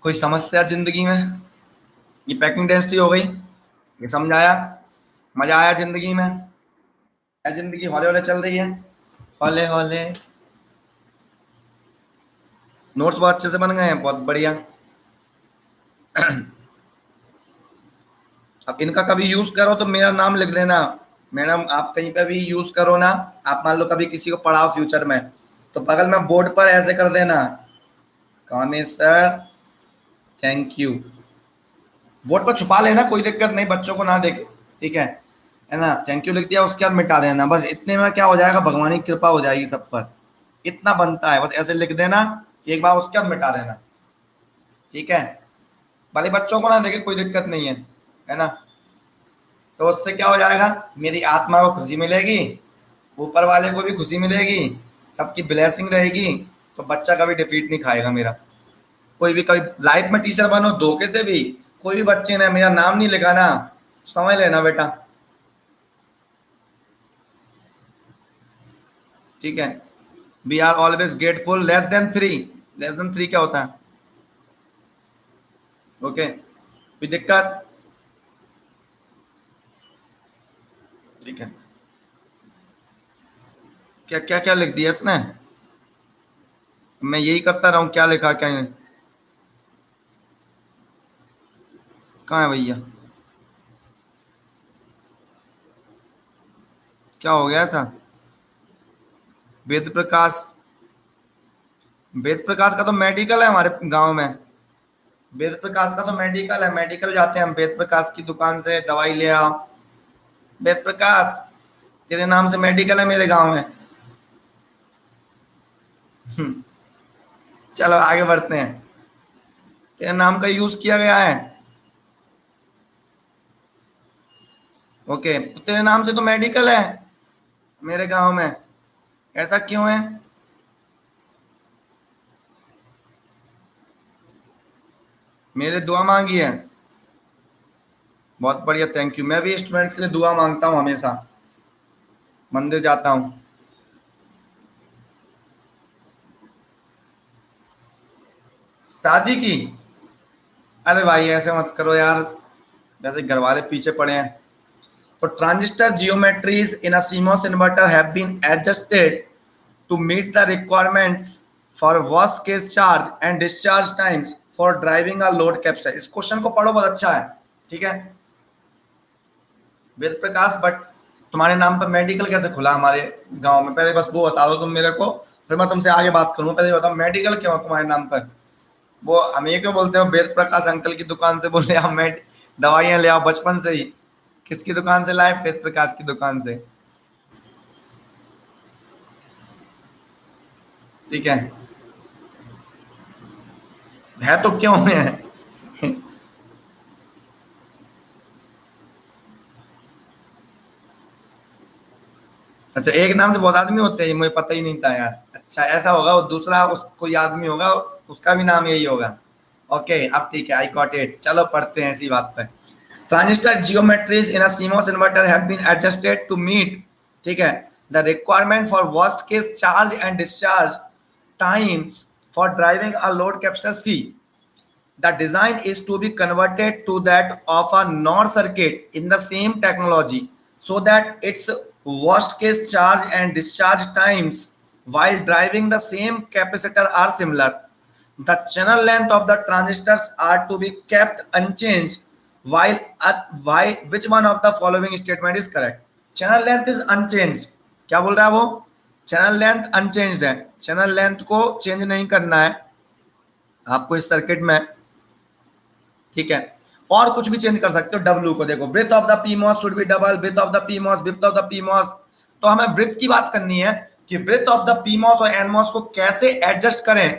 कोई समस्या जिंदगी में, ये पैकिंग डेंसिटी हो गई, ये समझ आया, मजा आया जिंदगी में, या जिंदगी हौले हौले चल रही है, हौले हौले। नोट्स बहुत अच्छे से बन गए हैं, बहुत बढ़िया। अब इनका कभी यूज करो तो मेरा नाम लिख देना, मैडम आप कहीं पे भी यूज करो ना, आप मान लो कभी किसी को पढ़ाओ फ्यूचर में, तो बगल में बोर्ड पर ऐसे कर देना, Kamesh sir thank you, board पर छुपा लेना कोई दिक्कत नहीं, बच्चों को ना देखे, ठीक है ना, थैंक यू लिख दिया, उसके बाद मिटा देना, बस इतने में क्या हो जाएगा, भगवान की कृपा हो जाएगी सब पर, इतना बनता है, बस ऐसे लिख देना एक बार, उसके बाद मिटा देना, ठीक है। भले बच्चों को ना देखे कोई दिक्कत नहीं है ना। तो उससे क्या हो जाएगा, मेरी आत्मा को खुशी मिलेगी, ऊपर वाले को भी खुशी मिलेगी, सबकी ब्लेसिंग रहेगी, तो बच्चा कभी डिफीट नहीं खाएगा मेरा। कोई भी कभी लाइफ में टीचर बनो धोखे से भी, कोई भी बच्चे ने मेरा नाम नहीं लिखा ना, समझ लेना बेटा, ठीक है। We are always grateful, less than three क्या होता है, ओके कोई दिक्कत, ठीक है। क्या क्या क्या लिख दिया इसने, मैं यही करता रहा हूँ, क्या लिखा क्या नहीं, कहाँ है भैया, क्या हो गया ऐसा, वेद प्रकाश, वेद प्रकाश का तो मेडिकल है हमारे गांव में, वेद प्रकाश का तो मेडिकल है, मेडिकल जाते हैं हम, वेद प्रकाश की दुकान से दवाई ले आओ, वेद प्रकाश तेरे नाम से मेडिकल है मेरे गांव में। चलो आगे बढ़ते हैं, तेरे नाम का यूज किया गया है, ओके तो तेरे नाम से तो मेडिकल है मेरे गांव में, ऐसा क्यों है, मेरे दुआ मांगी है, बहुत बढ़िया थैंक यू, मैं भी स्टूडेंट्स के लिए दुआ मांगता हूँ हमेशा, मंदिर जाता हूँ। शादी की, अरे भाई ऐसे मत करो यार, वैसे घर वाले पीछे पड़े हैं। तो transistor geometries in a CMOS inverter have been adjusted to meet the requirements for worst case charge and discharge times for driving a load capacity। इस क्वेश्चन को पढ़ो, बहुत अच्छा है, ठीक है। वेद प्रकाश भट्ट, तुम्हारे नाम पर मेडिकल कैसे खुला हमारे गांव में? पहले बस वो बता दो तुम मेरे को, फिर मैं तुमसे आगे बात करूँ। पहले बताओ मेडिकल क्यों है तुम्हारे नाम पर? वो हम ये क्यों बोलते हो वेद प्रकाश अंकल की दुकान से बोले हम मेड दवाइयाँ ले आओ बचपन से ही? किसकी दुकान से लाए? वेद प्रकाश की दुकान से। ठीक है तो क्यों है? अच्छा, एक नाम से बहुत आदमी होते हैं, ये मुझे पता ही नहीं था यार। अच्छा ऐसा होगा, वो दूसरा उस कोई आदमी होगा, उसका भी नाम यही होगा। ओके अब ठीक है, आई गॉट इट। चलो पढ़ते हैं इसी बात पे। Transistor geometries in a CMOS inverter have been adjusted to meet, ठीक है, the requirement for worst case charge and discharge times for driving a load capacitor C. The design is to be converted to that of a NOR circuit in the same technology so that its worst case charge and discharge times while driving the same capacitor are similar. The channel length of the transistors are to be kept unchanged while why which one of the following statement is correct? Channel length is unchanged. क्या बोल रहा है वो? Channel length unchanged है, channel length को change नहीं करना है आपको इस सर्किट में, ठीक है। और कुछ भी चेंज कर सकते हो। डब्ल्यू को देखो, breadth of the PMOS should be double, breadth of the PMOS, breadth of the PMOS. तो हमें ब्रेथ की बात करनी है कि ब्रेथ ऑफ द पीमॉस और एनमॉस को कैसे एडजस्ट करें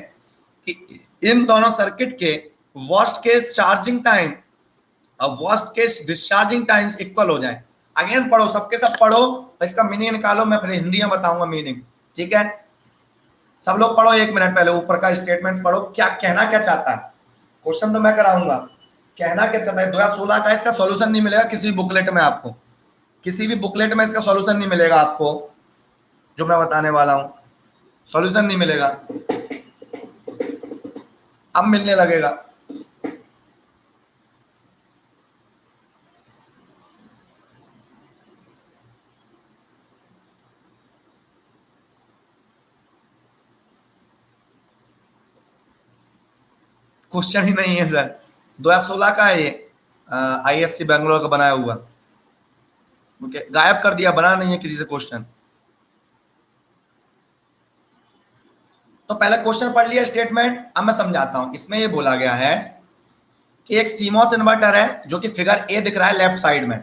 कि इन दोनों सर्किट के वर्स्ट केस चार्जिंग टाइम और worst case discharging times equal हो जाए। अगेन पढ़ो, सबके सब पढ़ो, इसका मीनिंग निकालो, मैं फिर हिंदी में बताऊंगा मीनिंग, ठीक है। सब लोग पढ़ो, एक मिनट पहले ऊपर का स्टेटमेंट पढ़ो, क्या कहना क्या चाहता है। क्वेश्चन तो मैं कराऊंगा, कहना क्या चाहता है। 2016 का इसका सॉल्यूशन नहीं मिलेगा किसी भी बुकलेट में आपको, किसी भी बुकलेट में इसका सॉल्यूशन नहीं मिलेगा आपको, जो मैं बताने वाला हूं सॉल्यूशन नहीं मिलेगा, अब मिलने लगेगा। क्वेश्चन ही नहीं है सर, 2016 का है ये, आईएससी बेंगलोर का बनाया हुआ। ओके, गायब कर दिया, बना नहीं है किसी से क्वेश्चन। तो पहले क्वेश्चन पढ़ लिया स्टेटमेंट, अब मैं समझाता हूं। इसमें ये बोला गया है कि एक सीमॉस इन्वर्टर है जो कि फिगर ए दिख रहा है लेफ्ट साइड में।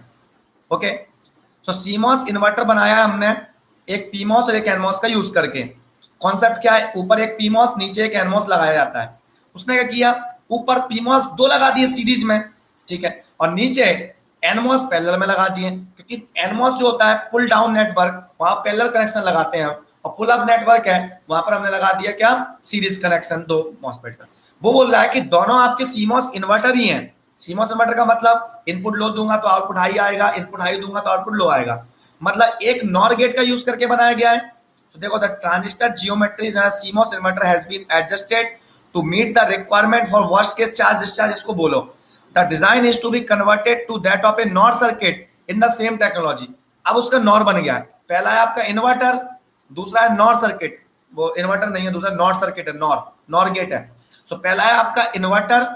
ओके, तो सीमॉस इन्वर्टर बनाया है हमने एक पीमॉस और एक एनमॉस का यूज करके। कॉन्सेप्ट क्या है? ऊपर एक पीमॉस नीचे एक एनमॉस लगाया जाता है। उसने क्या किया, ऊपर पीमॉस दो लगा दिए सीरीज में, ठीक है, और नीचे एनमॉस पैरेलल में लगा दिए, क्योंकि एनमॉस जो होता है पुल डाउन नेटवर्क, वहां पैरेलल कनेक्शन लगाते हैं, और पुल अप नेटवर्क है वहां पर हमने लगा दिया क्या, सीरीज कनेक्शन दो मॉसफेट का। वो बोल रहा है कि दोनों आपके सीमॉस इन्वर्टर ही हैं। सीमॉस इन्वर्टर का मतलब इनपुट लो दूंगा तो आउटपुट हाई आएगा, इनपुट हाई दूंगा तो आउटपुट लो आएगा, मतलब एक नॉर गेट का यूज करके बनाया गया है। तो देखो, the transistor geometries in a CMOS inverter has been adjusted to meet the requirement for worst case charge discharge, इसको बोलो। The design is to be converted to that of a NOR circuit in the same technology. अब उसका nor बन गया है, पहला है आपका इन्वर्टर, दूसरा है नॉर सर्किट। वो इन्वर्टर नहीं है, दूसरा नॉर सर्किट है, नॉर नॉर गेट है। सो पहला है आपका इन्वर्टर,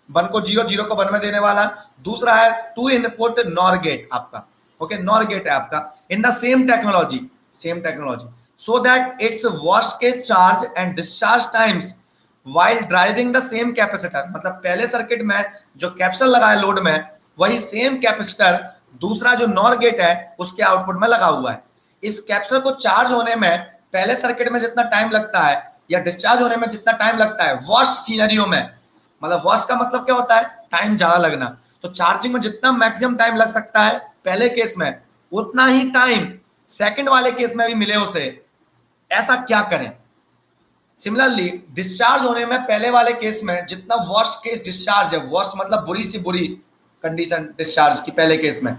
वन को जीरो, जीरो को वन में देने वाला। दूसरा है टू इनपुट नॉर गेट आपका, ओके, नॉर गेट है आपका इन the same technology, same technology, so that its worst case charge and discharge times while driving the same capacitor. मतलब पहले सर्किट में जो कैपेसिटर लगा है लोड में, वही सेम कैपेसिटर दूसरा जो नॉर गेट है उसके आउटपुट में लगा हुआ है। इस कैपेसिटर को चार्ज होने में पहले सर्किट में जितना टाइम लगता है या डिस्चार्ज होने में जितना टाइम लगता है वर्स्ट सिनेरियो में, मतलब वर्स्ट का मतलब क्या होता है, टाइम ज्यादा लगना, तो चार्जिंग में जितना मैक्सिमम टाइम लग सकता है पहले केस में, उतना ही टाइम सेकंड वाले केस में भी मिले उसे। ऐसा क्या करें? सिमिलरली डिस्चार्ज होने में पहले वाले केस में जितना वर्स्ट केस डिस्चार्ज है, वर्स्ट मतलब बुरी सी बुरी कंडीशन डिस्चार्ज की पहले केस में,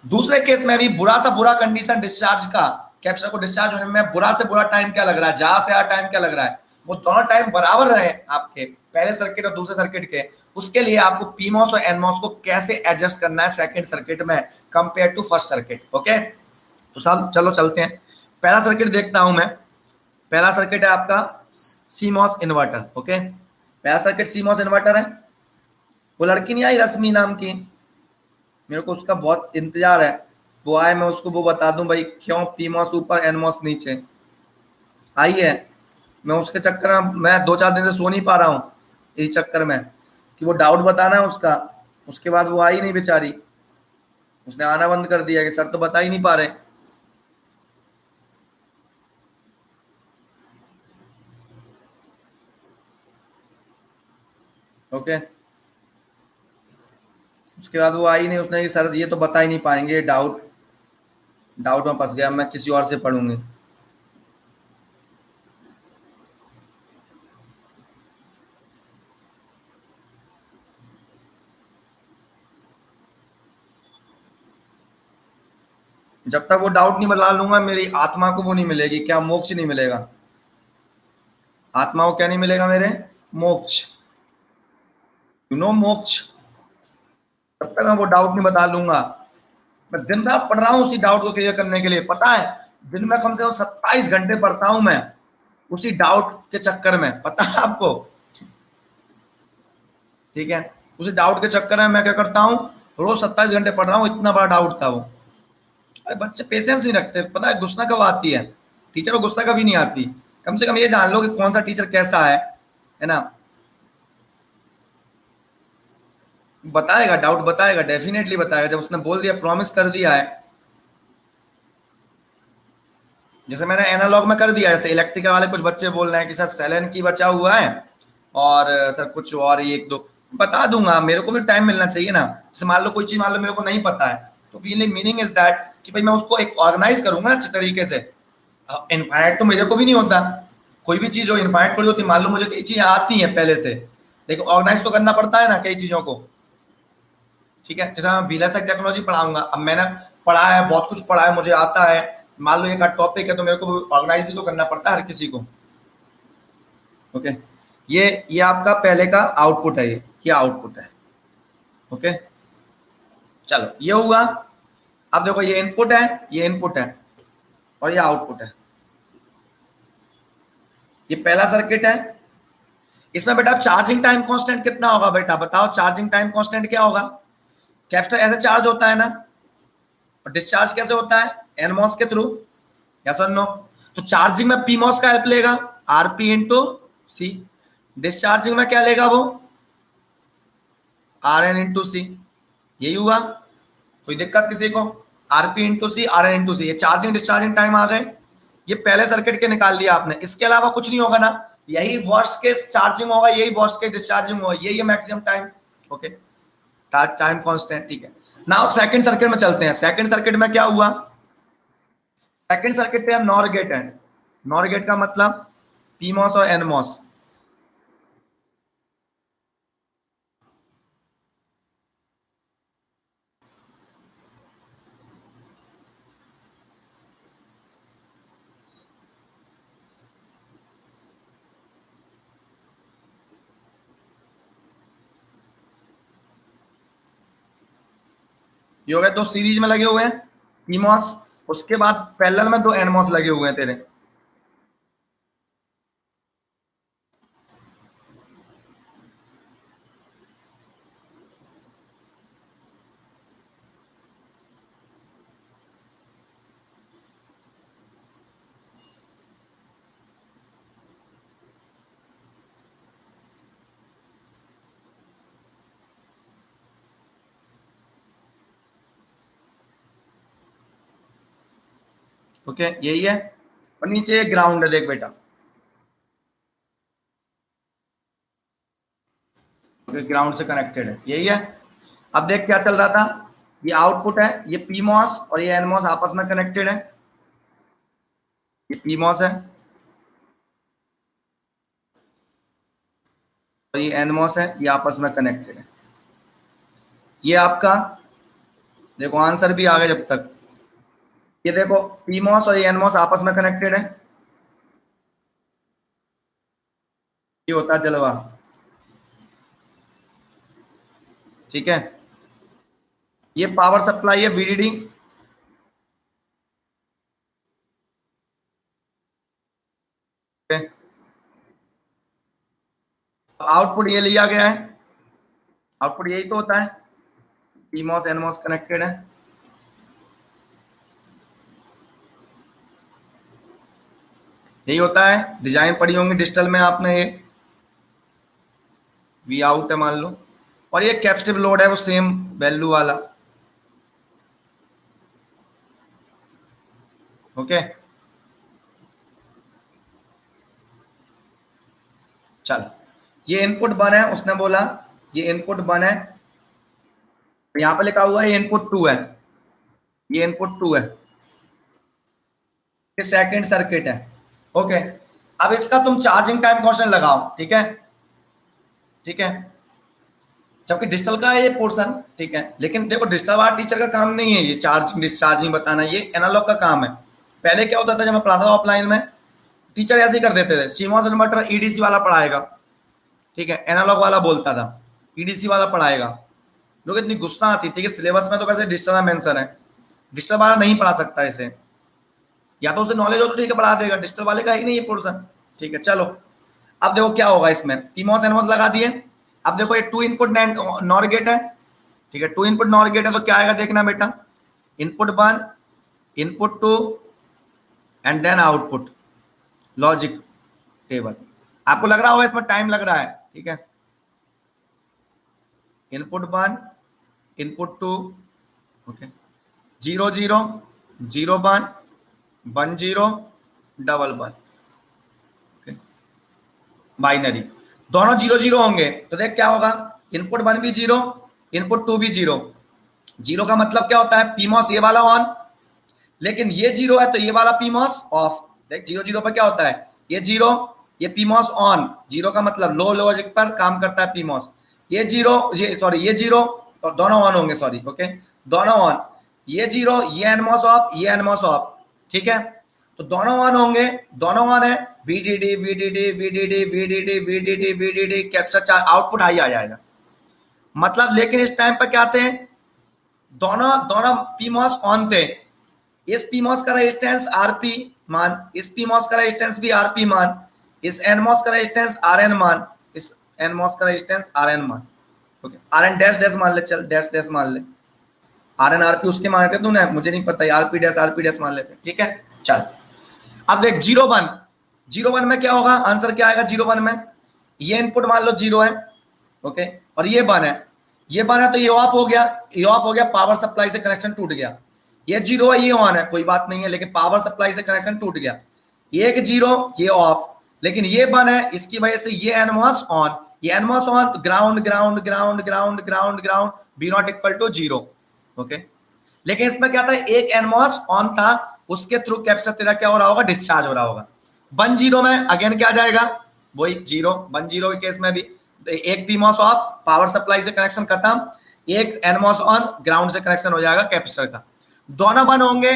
दूसरे केस में भी बुरा सा बुरा कंडीशन डिस्चार्ज का, कैप्चर को डिस्चार्ज होने में बुरा से बुरा टाइम क्या लग रहा है, ज्यादा से ज्यादा टाइम क्या लग रहा है, वो दोनों टाइम बराबर रहे आपके पहले सर्किट और दूसरे सर्किट के। उसके लिए आपको पीमॉस और एनमॉस को कैसे एडजस्ट करना है सेकंड सर्किट में compare to first circuit. Okay, तो सब चलो चलते हैं। पहला सर्किट देखता हूं मैं। पहला सर्किट है आपका सीमॉस इन्वर्टर। ओके, पहला सर्किट सीमॉस इन्वर्टर है। वो लड़की नहीं आई रश्मि नाम की, मेरे को उसका बहुत इंतजार है, वो आए मैं उसको वो बता दूं भाई क्यों पीमॉस ऊपर एनमॉस नीचे आई है। मैं उसके चक्कर में मैं 2-4 दिन से सो नहीं पा रहा हूँ इस चक्कर में कि वो डाउट बताना है उसका। उसके बाद वो आई नहीं बेचारी, उसने आना बंद कर दिया कि सर तो बता ही नहीं पा रहे। ओके, उसके बाद वो आई नहीं, उसने कि सर ये तो बता ही नहीं पाएंगे, डाउट डाउट में फंस गया, मैं किसी और से पढ़ूंगी। जब तक वो डाउट नहीं बता लूंगा मेरी आत्मा को वो नहीं मिलेगी, क्या मोक्ष नहीं मिलेगा। आत्मा को क्या नहीं मिलेगा मेरे, मोक्ष, यू नो मोक्ष। जब तक मैं वो डाउट नहीं बता लूंगा, मैं दिन रात पढ़ रहा हूँ उसी डाउट को क्लियर करने के लिए। पता है दिन में कम से कम 27 घंटे पढ़ता हूं मैं उसी डाउट के चक्कर में, पता है आपको। ठीक है, उसी डाउट के चक्कर में मैं क्या करता हूँ, रोज 27 घंटे पढ़ रहा हूँ, इतना बड़ा डाउट था वो। अरे बच्चे पेशेंस नहीं रखते, पता है गुस्सा कब आती है, टीचर को गुस्सा कभी नहीं आती। कम से कम ये जान लो कि कौन सा टीचर कैसा है ना। बताएगा, डाउट बताएगा, डेफिनेटली बताएगा, जब उसने बोल दिया, प्रॉमिस कर दिया है। जैसे मैंने एनालॉग में कर दिया, जैसे इलेक्ट्रिकल वाले कुछ बच्चे बोल रहे हैं कि सर सेलेन की बचा हुआ है और सर कुछ और ये एक दो बता दूंगा, मेरे को भी टाइम मिलना चाहिए ना। जैसे मान लो कोई चीज मान लो मेरे को नहीं पता है, तो मीनिंग इज दैट कि भाई मैं उसको एक ऑर्गेनाइज करूंगा ना अच्छे तरीके से। इनफाइनाइट तो मेरे को भी नहीं होता, कोई भी चीज हो इनफाइनाइट थोड़ी होती। मान लो मुझे कई चीजें आती हैं पहले से, लेकिन ऑर्गेनाइज तो करना पड़ता है ना कई चीजों को। ठीक है, जैसे मैं बीला से टेक्नोलॉजी पढ़ाऊंगा, अब मैंने पढ़ा है, बहुत कुछ पढ़ा है, मुझे आता है। मान लो एक टॉपिक है तो मेरे को ऑर्गेनाइज तो करना पड़ता है हर किसी को। ओके, ये आपका पहले का आउटपुट है, ये आउटपुट है। ओके, चलो ये हुआ। अब देखो ये इनपुट है, ये इनपुट है और ये आउटपुट है। ये पहला सर्किट है। इसमें बेटा चार्जिंग टाइम कांस्टेंट कितना होगा बेटा, बताओ चार्जिंग टाइम कांस्टेंट क्या होगा। कैपेसिटर ऐसे चार्ज होता है ना, और डिस्चार्ज कैसे होता है, एनमॉस के थ्रू, यस और नो। तो चार्जिंग में पीमॉस का हेल्प लेगा, आरपी इंटू सी। डिस्चार्जिंग में क्या लेगा वो, आर एन इंटू सी। यही हुआ, कोई दिक्कत किसी को। RP into C, R N into C, ये चार्जिंग डिस्चार्जिंग टाइम आ गए। ये पहले सर्किट के निकाल दिया आपने, इसके अलावा कुछ नहीं होगा ना। यही वर्स्ट केस चार्जिंग होगा, यही वर्स्ट केस डिस्चार्जिंग होगा, यही है maximum time. Okay, time constant, ठीक है। नाउ सेकंड सर्किट में चलते हैं। सेकंड सर्किट में क्या हुआ, सेकंड सर्किट पे नॉर गेट है। नॉर गेट का मतलब पीमॉस और एनमॉस। ये हो गए दो सीरीज में लगे हुए हैं पीमॉस, उसके बाद पैरेलल में दो एनमॉस लगे हुए हैं तेरे। ओके, यही है। और नीचे ग्राउंड है, देख बेटा, ग्राउंड से कनेक्टेड है, यही है। अब देख क्या चल रहा था, ये आउटपुट है, ये पीमॉस और ये एनमॉस आपस में कनेक्टेड है। ये पीमॉस है और ये एनमॉस है, ये आपस में कनेक्टेड है। ये आपका देखो आंसर भी आ गया जब तक। ये देखो पीमॉस और ये एनमॉस आपस में कनेक्टेड है, ये होता है जलवा। ठीक है, ये पावर सप्लाई है वीडीडी। आउटपुट ये लिया गया है, आउटपुट यही तो होता है, पीमॉस एनमॉस कनेक्टेड है। यही होता है, डिजाइन पढ़ी होंगी डिजिटल में आपने, ये वी आउट है मान लो, और ये कैपेसिटिव लोड है वो सेम वैल्यू वाला। ओके चल, ये इनपुट 1 है, उसने बोला ये इनपुट 1 है, यहां पे लिखा हुआ है ये इनपुट 2 है, ये इनपुट 2 है, ये सेकंड सर्किट है। ओके, अब इसका तुम चार्जिंग टाइम कांस्टेंट लगाओ, ठीक है, ठीक है, जबकि डिजिटल का है ये पोर्शन, ठीक है, लेकिन देखो डिजिटल वाला टीचर का काम नहीं है ये चार्जिंग डिस्चार्जिंग बताना, ये एनालॉग का काम है। पहले क्या होता था जब मैं पढ़ाता था ऑफलाइन में, टीचर ऐसे ही कर देते थे, सीमॉस इन्वर्टर ईडीसी वाला पढ़ाएगा, ठीक है, एनालॉग वाला बोलता था, ईडीसी वाला पढ़ाएगा। लोग इतनी गुस्सा आती थी कि सिलेबस में तो वैसे डिजिटल मेंशन है, डिजिटल वाला नहीं पढ़ा सकता इसे, या तो उसे नॉलेज हो तो ठीक है पढ़ा देगा, डिजिटल वाले का ही नहीं ये पोर्शन, ठीक है। चलो अब देखो क्या होगा इसमें, पीमॉस एनमॉस लगा दिए। अब देखो ये 2 इनपुट नॉर गेट है, ठीक है, 2 इनपुट नॉर गेट है, तो क्या आएगा देखना बेटा, input 1, input 2 and then output logic table. आपको लग रहा होगा इसमें टाइम लग रहा है, ठीक है, input 1, input 2, okay, 0 0 0 1 1 0 double 1, binary, दोनों 0 0 होंगे, तो देख क्या होगा, इनपुट 1 भी 0, इनपुट 2 भी 0। 0 का मतलब क्या होता है, पीमॉस ये वाला ऑन, लेकिन ये 0 है तो ये वाला पीमॉस ऑफ। देख 0 0 पर क्या होता है, ये 0, ये पीमॉस ऑन, 0 का मतलब लो लॉजिक पर काम करता है पीमॉस, ये 0, ये सॉरी ये 0, और दोनों ऑन होंगे, सॉरी ओके, दोनों ऑन, ये 0, ये एनमॉस ऑफ, ये एनमॉस ऑफ, ठीक है, तो दोनों ऑन होंगे, दोनों ऑन है, VDD VDD VDD VDD VDD VDD, capacitor output high आ जाएगा, मतलब। लेकिन इस टाइम पर क्या थे, दोनों दोनों पीमॉस ऑन थे, इस पीमॉस का रेजिस्टेंस आरपी मान, इस पीमॉस का रेजिस्टेंस भी आरपी मान, इस एनमॉस का रेजिस्टेंस आरएन मान, इस एनमॉस का रेजिस्टेंस आरएन मान, ओके, आरएन डैश डैश मान ले, चल डैश डैश मान ले, आरएन आरपी उसके मान लेते तूने, मुझे नहीं पता, आरपी डैश मान लेते, ठीक है। चल अब देख 0 1, 0 1 में क्या होगा, आंसर क्या आएगा 0 1 में, ये इनपुट मान लो 0 है, ओके, और ये 1 है, ये 1 है तो ये ऑफ हो गया, ये ऑफ हो गया, पावर सप्लाई से कनेक्शन टूट गया, ये 0 है ये ऑन है, कोई बात नहीं है, लेकिन पावर सप्लाई से कनेक्शन टूट गया, ये 0 ये ऑफ, लेकिन ये 1 है, इसकी वजह से ये एनमॉस ऑन, ये NMOS on, ground ground ground ground ground ground, B not equal to 0, okay. लेकिन इसमें क्या था, एक एनमॉस ऑन था, उसके थ्रू कैपेसिटर तेरा क्या हो रहा होगा, डिस्चार्ज हो रहा होगा। 1 0 में अगेन क्या जाएगा, वही 0, 1 0 के केस में भी एक पीमॉस ऑफ, पावर सप्लाई से कनेक्शन खत्म, एक एनमॉस ऑन, ग्राउंड से कनेक्शन हो जाएगा कैपेसिटर का, दोनों बंद होंगे,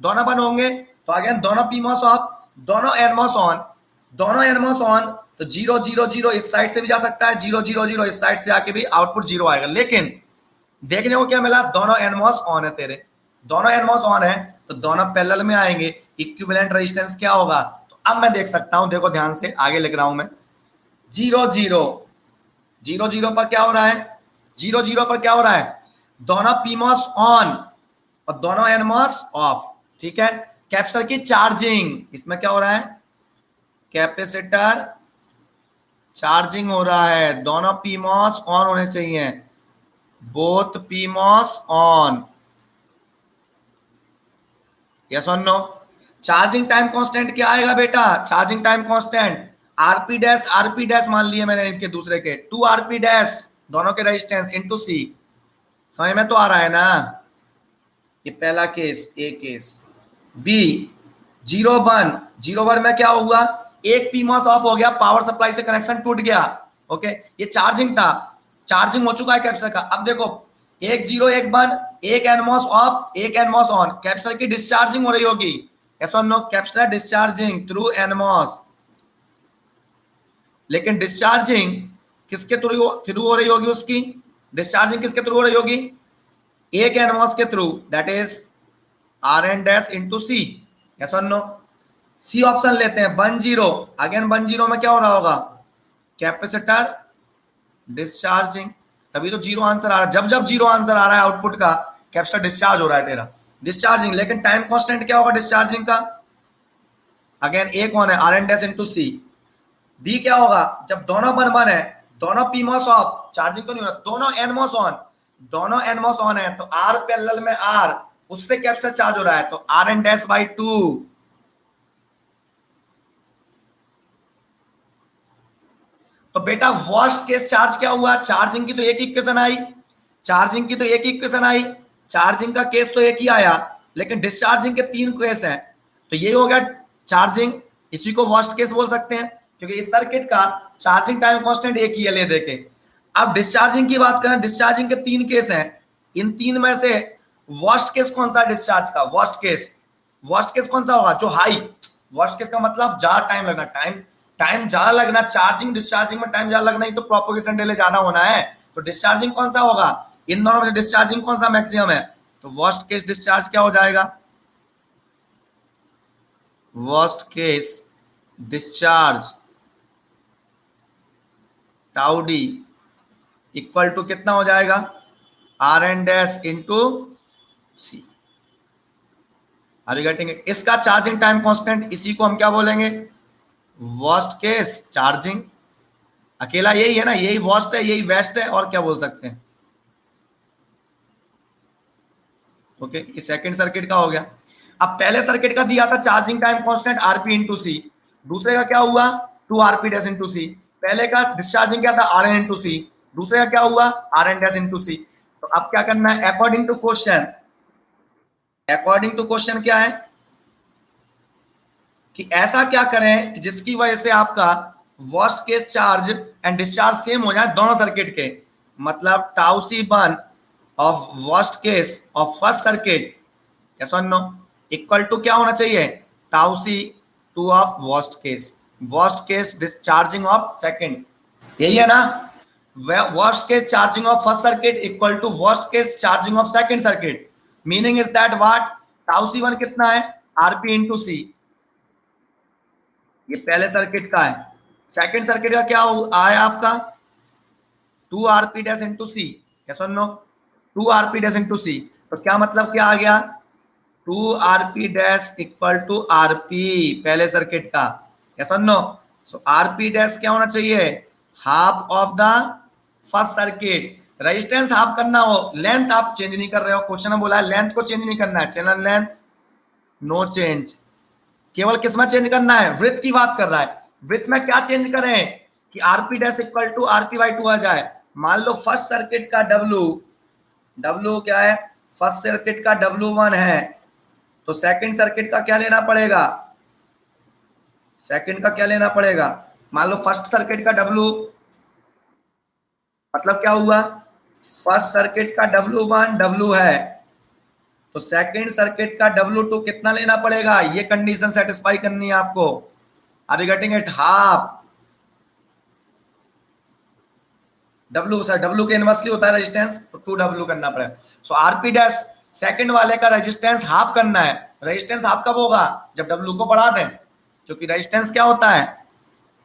दोनों बंद होंगे, तो अगेन दोनों पीमॉस ऑफ, दोनों एनमॉस ऑन, दोनों एनमॉस ऑन, तो 0 0 0 इस साइड से भी जा सकता है, 0 0 0 इस साइड से आके भी आउटपुट 0 आएगा। लेकिन देखने को क्या मिला, दोनों एनमॉस ऑन है तेरे, दोनों एनमॉस ऑन है, तो दोनों पैरेलल में आएंगे, इक्विवेलेंट रेजिस्टेंस क्या होगा, तो अब मैं देख सकता हूं, देखो ध्यान से आगे लिख रहा हूं मैं, 0 0 0 0 पर क्या हो रहा है, 0 0 पर क्या हो रहा है, दोनों पीमॉस ऑन और दोनों एनमॉस ऑफ, ठीक है। कैपेसिटर की चार्जिंग, इसमें क्या हो रहा है, कैपेसिटर चार्जिंग हो रहा है, दोनों पीमॉस ऑन होने चाहिए, बोथ पीमॉस ऑन, यस और नो। चार्जिंग टाइम कांस्टेंट क्या आएगा बेटा, charging time constant RP dash मान लिए मैंने इनके दूसरे के, 2 आरपी डैश दोनों के रेजिस्टेंस इनटू सी, समझ में तो आ रहा है ना, ये पहला केस, ए केस। बी 0 1, 0 1 में क्या होगा, एक पीमॉस ऑफ हो गया, पावर सप्लाई से कनेक्शन टूट गया, ओके, ये चार्जिंग था, चार्जिंग हो चुका है कैपेसिटर का। अब देखो एक 0 1 1, एक एनमॉस ऑफ, एक एनमॉस ऑन, कैपेसिटर की डिस्चार्जिंग हो रही होगी, यस और no, capacitor discharging through NMOS, लेकिन डिस्चार्जिंग किसके थ्रू हो रही होगी, उसकी डिस्चार्जिंग किसके थ्रू हो रही होगी, एक एनमॉस के through, that is R N dash into C, yes और नो। सी ऑप्शन लेते हैं, 1 0, अगेन 1 0 में क्या हो रहा होगा, कैपेसिटर डिस्चार्जिंग, तभी तो 0 आंसर आ रहा है, जब जब 0 आंसर आ रहा है आउटपुट का, कैपेसिटर डिस्चार्ज हो रहा है तेरा, डिस्चार्जिंग। लेकिन टाइम कांस्टेंट क्या होगा डिस्चार्जिंग का, अगेन ए कौन है, R N dash into C. D क्या होगा, जब दोनों बन बन है, दोनों पीमॉस ऑफ, चार्जिंग तो नहीं हो रहा, दोनों एनमॉस ऑन, दोनों एनमॉस ऑन है, तो आर पैरेलल में आर, उससे कैपेसिटर चार्ज हो रहा है, तो आर एन डैश बाई 2। तो बेटा वर्स्ट केस चार्ज क्या हुआ, चार्जिंग की तो एक इक्वेशन आई, चार्जिंग की तो एक इक्वेशन आई, चार्जिंग का केस तो एक ही आया, लेकिन डिस्चार्जिंग के 3 केस हैं, तो ये हो गया चार्जिंग, इसी को वर्स्ट केस बोल सकते हैं, क्योंकि इस सर्किट का चार्जिंग टाइम कांस्टेंट एक ही है ले देके। अब डिस्चार्जिंग की बात करें, डिस्चार्जिंग के 3 केस हैं, इन 3 में से वर्स्ट केस कौन सा है डिस्चार्ज का, वर्स्ट केस कौन सा होगा, जो हाई, वर्स्ट केस का मतलब ज्यादा टाइम लगना, टाइम ज्यादा लगना, चार्जिंग डिस्चार्जिंग में टाइम ज्यादा लगना ही तो प्रोपगेशन डिले ज्यादा होना है, तो डिस्चार्जिंग कौन सा होगा, इन दोनों में से डिस्चार्जिंग कौन सा मैक्सिमम है, तो वर्स्ट केस डिस्चार्ज क्या हो जाएगा, worst case discharge tau D equal to कितना हो जाएगा, R N dash into C. Are you getting it, इसका चार्जिंग टाइम कांस्टेंट, इसी को हम क्या बोलेंगे, वर्स्ट केस चार्जिंग, अकेला यही है ना, यही वर्स्ट है यही बेस्ट है, और क्या बोल सकते हैं। ओके, ये सेकंड सर्किट का हो गया। अब पहले सर्किट का दिया था charging time constant RP into C, दूसरे का क्या हुआ 2 आरपी डैश इंटू सी, पहले का डिस्चार्जिंग क्या था आर एन इंटू सी, दूसरे का क्या हुआ R N dash into C. तो अब क्या करना है, according to question, according to question क्या है कि ऐसा क्या करें कि जिसकी वजह से आपका worst case charge and discharge same हो जाए दोनों सर्किट के, मतलब tau C one of worst case of first circuit, yes और नो, इक्वल टू क्या होना चाहिए, tau C 2 of worst case discharging of second, यही है ना, worst case charging of first circuit equal to worst case charging of second circuit, meaning is that what, tau C one कितना है RP into C, ये पहले सर्किट का है, सेकंड सर्किट का क्या आया आपका 2 R P dash into C, yes और no, 2 R P dash into C, तो क्या मतलब क्या आ गया 2 R P dash equal to R P पहले सर्किट का, यस और नो, सो आरपी डैश क्या होना चाहिए half of the first circuit, resistance half करना हो, लेंथ आप चेंज नहीं कर रहे हो, क्वेश्चन में बोला है लेंथ को चेंज नहीं करना है, चैनल लेंथ नो चेंज, केवल किसमें चेंज करना है, वृत्त की बात कर रहा है, वृत्त में क्या चेंज करें कि R P dash equal to R P by 2 आ जाए, मान लो फर्स्ट सर्किट का डब्ल्यू क्या है, फर्स्ट सर्किट का W1 है, तो सेकंड सर्किट का क्या लेना पड़ेगा, सेकंड का क्या लेना पड़ेगा, मान लो फर्स्ट सर्किट का W, मतलब क्या हुआ फर्स्ट सर्किट का W1 W है, तो सेकंड सर्किट का W2 कितना लेना पड़ेगा, ये कंडीशन सेटिस्फाई करनी है आपको, are you getting it, half W, sir W के इनवर्सली होता है रेजिस्टेंस, तो 2W करना पड़ेगा, सो आरपी डैश सेकंड वाले का रेजिस्टेंस हाफ करना है, रेजिस्टेंस हाफ कब होगा जब W को बढ़ा दें, क्योंकि रेजिस्टेंस क्या होता है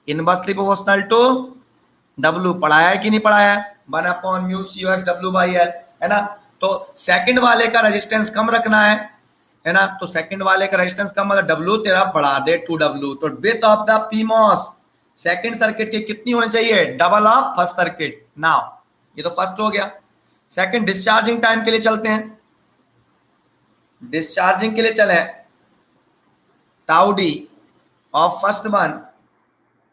इनवर्सली प्रोपोर्शनल टू W, पढ़ाया है कि नहीं पढ़ाया है, 1/μ/CoxW/L है ना, तो सेकंड वाले का रेजिस्टेंस कम रखना है ना, तो सेकंड वाले का रेजिस्टेंस कम मतलब W तेरा बढ़ा दे 2W, तो width of the PMOS second circuit की कितनी होनी चाहिए, double of first circuit. Now ये तो फर्स्ट हो गया, सेकंड डिस्चार्जिंग टाइम के लिए चलते हैं, डिस्चार्जिंग के लिए चले, tau D of first one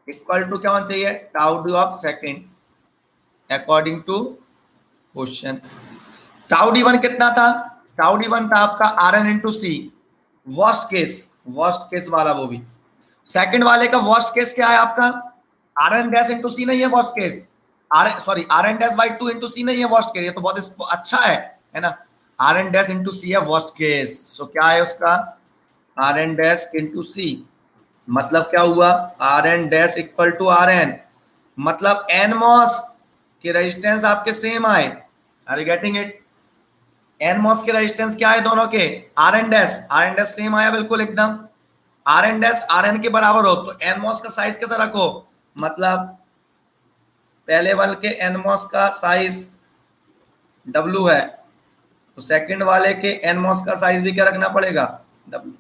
equal to क्या होना चाहिए tau D of second according to question. Tau D one कितना था, टाउ डी वन था आपका R N into C, worst case वाला, वो भी सेकंड वाले का वर्स्ट केस क्या है आपका R N dash into C नहीं है worst case, R N dash by 2 into C नहीं है वर्स्ट केस, ये तो बहुत अच्छा है ना, R N dash into C है वर्स्ट केस, सो क्या है उसका R N dash into C, मतलब क्या हुआ R N dash equal to R N, मतलब एन मॉस के रेजिस्टेंस आपके सेम आए, are you getting it, NMOS के रेजिस्टेंस क्या है दोनों के आर एन डैश सेम आया बिल्कुल एकदम, R N dash R N के बराबर हो तो एन मॉस का साइज कैसा रखो, मतलब पहले वाले के एन मॉस का साइज W है, तो सेकंड वाले के एन मॉस का साइज भी क्या रखना पड़ेगा W,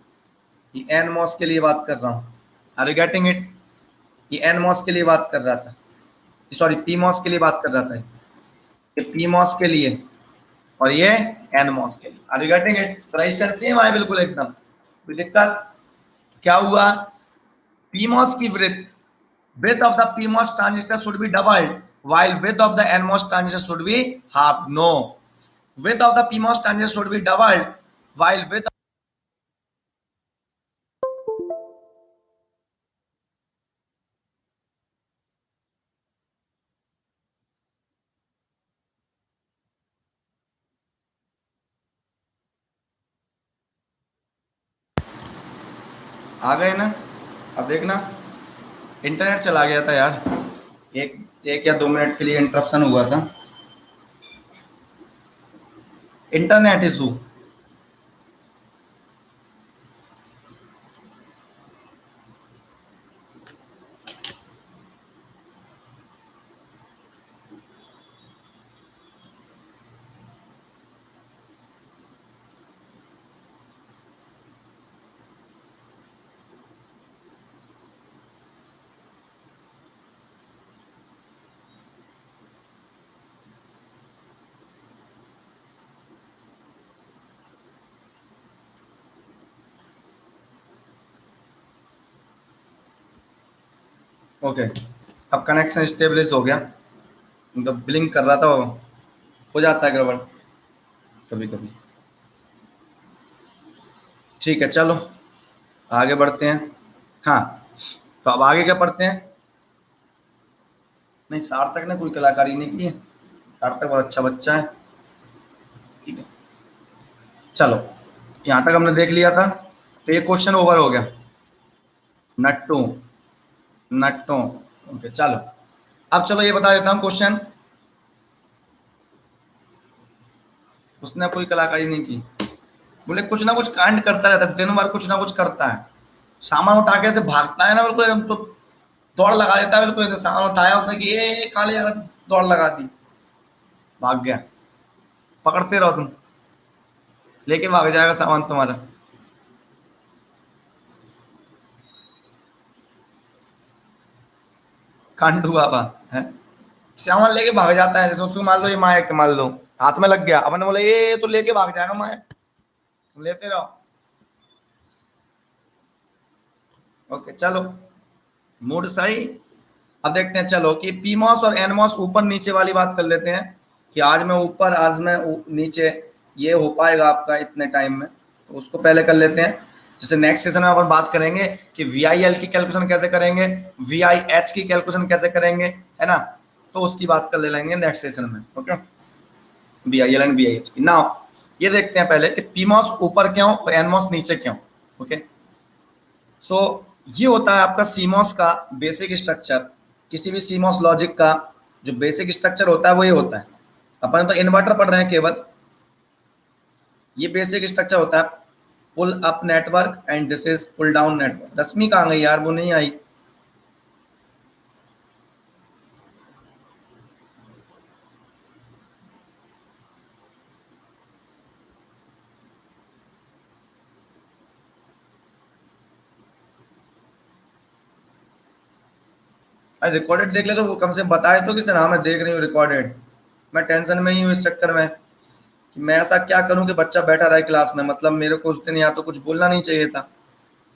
ये एन मॉस के लिए बात कर रहा हूँ। Are you getting it? ये एन मॉस के लिए बात कर रहा था, सॉरी पी मॉस के लिए बात कर रहा था, ये पी मॉस के लिए और ये एन मॉस के लिए। Are you getting it? तो रजिस्टेंस सेम आए बिल्कुल एकदम, कोई दिक्कत? क्या हुआ? PMOS की width of the PMOS transistor should be doubled while width of the NMOS transistor should be half. No, width of the PMOS transistor should be doubled while width आ गए ना? अब देखना, इंटरनेट चला गया था यार, एक या 2 मिनट के लिए इंटरप्शन हुआ था, इंटरनेट इशू। ओके, अब कनेक्शन स्टेबलिश हो गया, तो ब्लिंक कर रहा था, हो जाता है गड़बड़ कभी कभी। ठीक है, चलो आगे बढ़ते हैं। हाँ, तो अब आगे क्या पढ़ते हैं? नहीं, सार्थक ने कोई कलाकारी नहीं की है, सार्थक बहुत अच्छा बच्चा है। ठीक है, चलो यहाँ तक हमने देख लिया था, तो ये क्वेश्चन ओवर हो गया। नट्टू, नट्टू, ओके चलो। अब चलो ये बता देता हूँ क्वेश्चन, उसने कोई कलाकारी नहीं की, बोले कुछ ना कुछ कांड करता रहता है, दिन भर कुछ ना कुछ करता है, सामान उठा के ऐसे भागता है ना बिल्कुल एकदम, तो दौड़ लगा देता है बिल्कुल, सामान उठाया उसने कि ये खा लिया, दौड़ लगा दी, भाग गया। पकड़ते रहो तुम, लेके भाग जाएगा सामान तुम्हारा। कांडू बाबा है, सामान लेके भाग जाता है, जैसे उसको मान लो ये माइक मान लो हाथ में लग गया, अपन बोले ये तो लेके भाग जाएगा माइक, लेते रहो। ओके चलो, मूड सही। अब देखते हैं चलो कि पीमॉस और एनमॉस ऊपर नीचे वाली बात कर लेते हैं, कि आज मैं ऊपर आज मैं नीचे, ये हो पाएगा आपका इतने टाइम में, तो उसको पहले कर लेते हैं। जैसे नेक्स्ट सेशन में अपन बात करेंगे कि VIL की कैलकुलेशन कैसे करेंगे, VIH की कैलकुलेशन कैसे करेंगे, है ना, तो उसकी बात कर ले लेंगे नेक्स्ट सेशन में। ओके, VIL एंड VIH की। नाउ ये देखते हैं पहले कि पीमॉस ऊपर क्यों और एनमॉस नीचे क्यों। ओके, सो ये होता है आपका सीमॉस का बेसिक स्ट्रक्चर। किसी भी सीमॉस लॉजिक का जो बेसिक स्ट्रक्चर होता है वो ये होता है। अपन तो इन्वर्टर पढ़ रहे हैं केवल, ये बेसिक स्ट्रक्चर होता है, pull up network and this is pull down network. Rashmi कहाँ गई यार, वो नहीं आई। अरे रिकॉर्डेड देख ले तो वो कम से कम बताए तो कि सर हाँ मैं देख रही हूँ रिकॉर्डेड। मैं टेंशन में ही हूँ इस चक्कर में कि मैं ऐसा क्या करूँ कि बच्चा बैठा रहे क्लास में, मतलब मेरे को उस दिन या तो कुछ बोलना नहीं चाहिए था,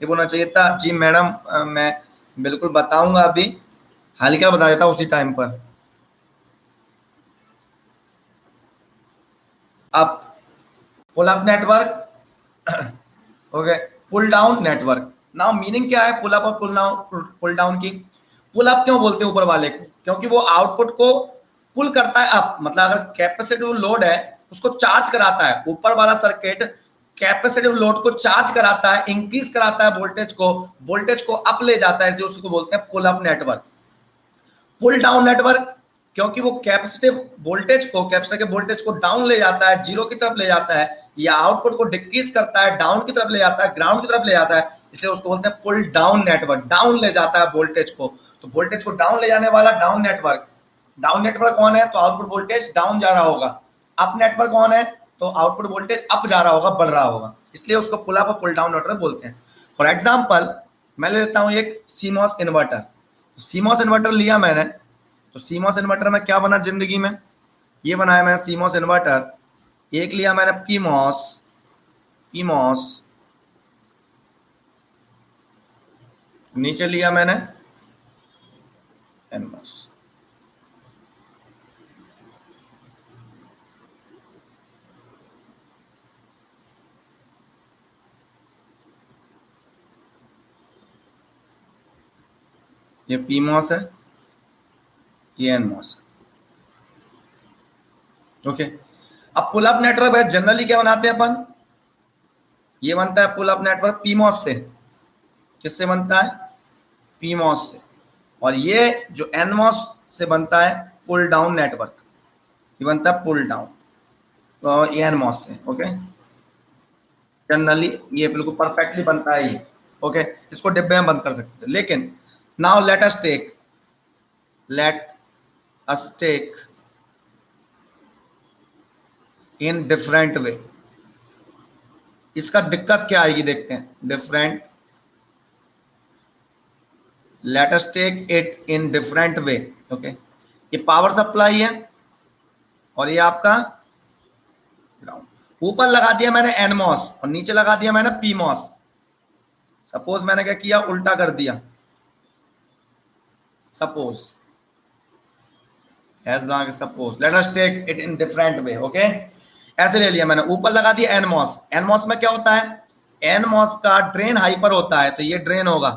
ये बोलना चाहिए था जी मैडम मैं बिल्कुल बताऊंगा अभी, हाल क्या बता देता उसी टाइम पर। अब pull up network, okay, pull down network. Now meaning क्या है पुल अप और पुल डाउन की? पुल अप क्यों बोलते हैं ऊपर वाले को? क्योंकि वो आउटपुट को पुल करता है अप, मतलब अगर कैपेसिटिव लोड है उसको चार्ज कराता है, ऊपर वाला सर्किट कैपेसिटिव लोड को चार्ज कराता है, इंक्रीज कराता है वोल्टेज को अप ले जाता है, इसे उसको बोलते हैं pull up network. Pull down network क्योंकि वो कैपेसिटर के वोल्टेज को डाउन ले जाता है, जीरो की तरफ ले जाता है, या आउटपुट को डिक्रीज करता है, डाउन की तरफ ले जाता है, ग्राउंड की तरफ ले जाता है, इसलिए उसको बोलते हैं पुल डाउन नेटवर्क। डाउन ले जाता है वोल्टेज को, तो वोल्टेज को डाउन ले जाने वाला डाउन नेटवर्क। डाउन नेटवर्क कौन है? तो आउटपुट वोल्टेज डाउन जा रहा होगा। अप नेटवर्क कौन है? तो आउटपुट वोल्टेज अप जा रहा होगा, बढ़ रहा होगा, इसलिए उसको पुल अप और पुल डाउन नेटवर्क बोलते हैं। फॉर एग्जाम्पल मैं ले लेता हूं एक सीमॉस इन्वर्टर। सीमॉस इन्वर्टर लिया मैंने, तो सीमॉस इन्वर्टर में क्या बना जिंदगी में, ये बनाया मैंने सीमॉस इन्वर्टर। एक लिया मैंने पीमॉस, पीमॉस नीचे लिया मैंने एनमॉस। ये पीमॉस है, ये एनमॉस है। ओके, अब पुल अप नेटवर्क है, जनरली क्या बनाते हैं अपन, ये बनता है पुल अप नेटवर्क पीमॉस से। किससे बनता है, पीमॉस से। और ये जो एनमॉस से बनता है पुल डाउन नेटवर्क, ये बनता है पुल डाउन, तो ये एनमॉस से। ओके, जनरली ये बिल्कुल परफेक्टली बनता है ये। ओके, इसको डिब्बे में बंद कर सकते हैं। लेकिन now let us take in different way. इसका दिक्कत क्या आएगी देखते हैं। Different, let us take it in different way. Okay, ये पावर सप्लाई है और ये आपका ग्राउंड। ऊपर लगा दिया मैंने एनमॉस और नीचे लगा दिया मैंने पीमॉस। सपोज मैंने क्या किया, उल्टा कर दिया। Suppose suppose let us take it in different way. Okay, ऐसे ले लिया मैंने, ऊपर लगा दिया एनमॉस। एनमॉस में क्या होता है, एनमॉस का ड्रेन हाई पर होता है, तो ये ड्रेन होगा,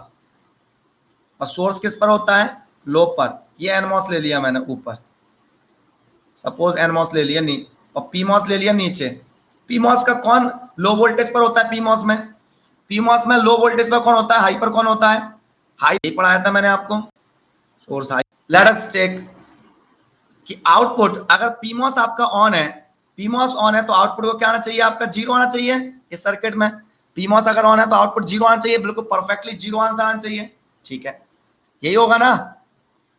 और सोर्स किस पर होता है, लो पर। ये एनमॉस ले लिया मैंने ऊपर, सपोज एनमॉस ले लिया और पीमॉस ले लिया नीचे। पीमॉस का कौन लो वोल्टेज पर होता है, पीमॉस में लो वोल्टेज पर कौन होता है, हाई पर कौन होता है, हाई पढ़ाया था मैंने आपको, source high. Let us check कि आउटपुट अगर पीमॉस आपका ऑन है, पीमॉस ऑन है तो आउटपुट को क्या आना चाहिए, आपका जीरो आना चाहिए। इस सर्किट में पीमॉस अगर ऑन है तो आउटपुट जीरो आना चाहिए, बिल्कुल परफेक्टली जीरो आंसर आना चाहिए। ठीक है, यही होगा ना।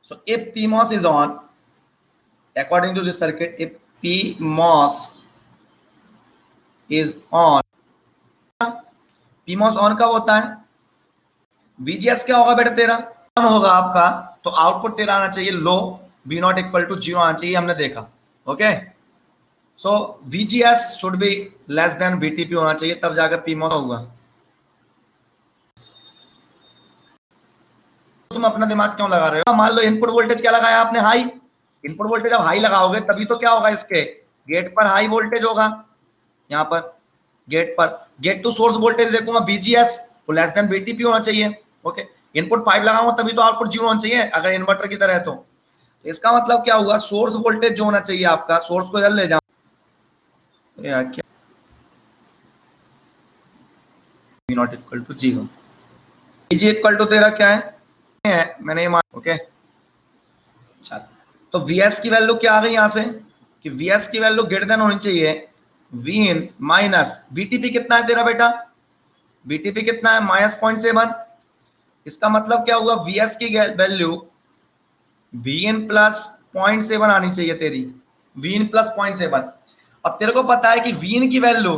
So if PMOS is on according to this circuit, if PMOS is on, PMOS on कब होता है, VGS क्या होगा बेटा तेरा, ऑन होगा आपका, तो आउटपुट तेरा आना चाहिए low, V not equal to zero आना चाहिए, हमने देखा। Okay, so VGS should be less than VTP होना चाहिए, तब जाकर PMOS होगा। तुम अपना दिमाग क्यों लगा रहे हो, मान लो इनपुट वोल्टेज क्या लगाया आपने, हाई। इनपुट वोल्टेज अब हाई लगाओगे तभी तो क्या होगा, इसके गेट पर हाई वोल्टेज होगा। यहाँ पर गेट पर, गेट टू सोर्स वोल्टेज देखूंगा BGS, तो लेस देन VTP होना चाहिए। ओके, इनपुट 5 लगाऊंगा तभी तो आउटपुट जीरो होना चाहिए, अगर इन्वर्टर की तरह है तो। इसका मतलब क्या हुआ, सोर्स वोल्टेज जो होना चाहिए आपका, सोर्स को इधर ले जाओ, क्या not equal to zero, VG equal to तेरा क्या है मैंने ये मान। ओके, चल, तो VS की वैल्यू क्या आ गई यहां से, कि VS की वैल्यू ग्रेटर देन होनी चाहिए Vin माइनस VTP। कितना है तेरा बेटा, VTP कितना है, -0.7। इसका मतलब क्या हुआ, VS की वैल्यू Vin प्लस 0.7 आनी चाहिए तेरी, Vin प्लस 0.7। अब तेरे को पता है कि Vin की वैल्यू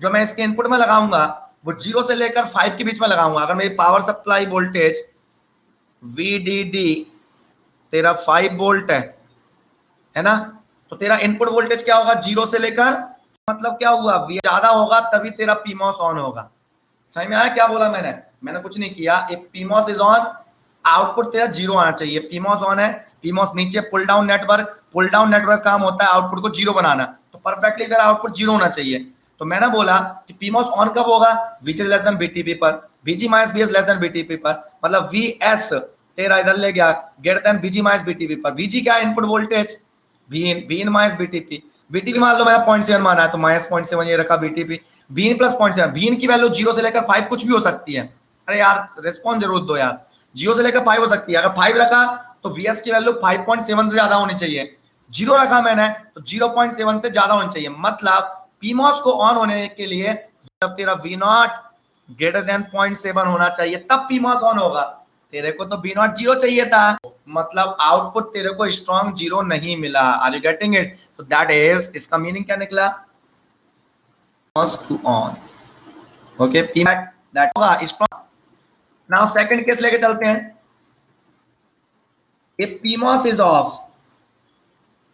जो मैं इसके इनपुट में लगाऊंगा वो 0 से लेकर 5 के बीच में लगाऊंगा। अगर मेरी पावर सप्लाई वोल्टेज VDD तेरा 5 वोल्ट है ना, तो तेरा इनपुट वोल्टेज क्या होगा, 0 से लेकर, मतलब क्या हुआ, V ज्यादा होगा तभी तेरा PMOS ऑन होगा। समझ में आया क्या बोला मैंने कुछ नहीं किया। If PMOS is on, output तेरा जीरो आना चाहिए। PMOS ऑन है, PMOS नीचे पुल डाउन नेटवर्क काम होता है आउटपुट को जीरो बनाना, तो परफेक्टली तेरा आउटपुट जीरो होना चाहिए। तो मैंने बोला कि PMOS ऑन कब होगा, VG लेस देन VTP पर, VG minus VS less than VTP पर, मतलब VS तेरा इधर ले गया greater than VG minus VTP पर। VG क्या है, input voltage, Vin minus VTP मान लो मैंने 0.7 माना है तो -0.7 ये रखा VTP। Vin प्लस 0.7, Vin की वैल्यू 0 से लेकर 5 कुछ भी हो सकती है। अरे यार रिस्पॉन्स जरूर दो यार, 0 से लेकर 5 हो सकती है। अगर 5 रखा तो VS की वैल्यू 5.7 से ज्यादा होनी चाहिए, 0 रखा मैंने तो 0.7 से ज्यादा होनी चाहिए। मतलब PMOS को ऑन होने के लिए जब तेरा V नॉट ग्रेटर देन 0.7 होना चाहिए तब PMOS ऑन होगा। तेरे को तो V नॉट 0 चाहिए था, मतलब आउटपुट तेरे को स्ट्रॉन्ग जीरो नहीं मिला। आर यू गेटिंग इट, तो दैट इज, इसका मीनिंग क्या निकला, टू ऑन। ओके, दैट होगा स्ट्रॉन्ग नाउ सेकंड केस लेके चलते हैं। If PMOS is of,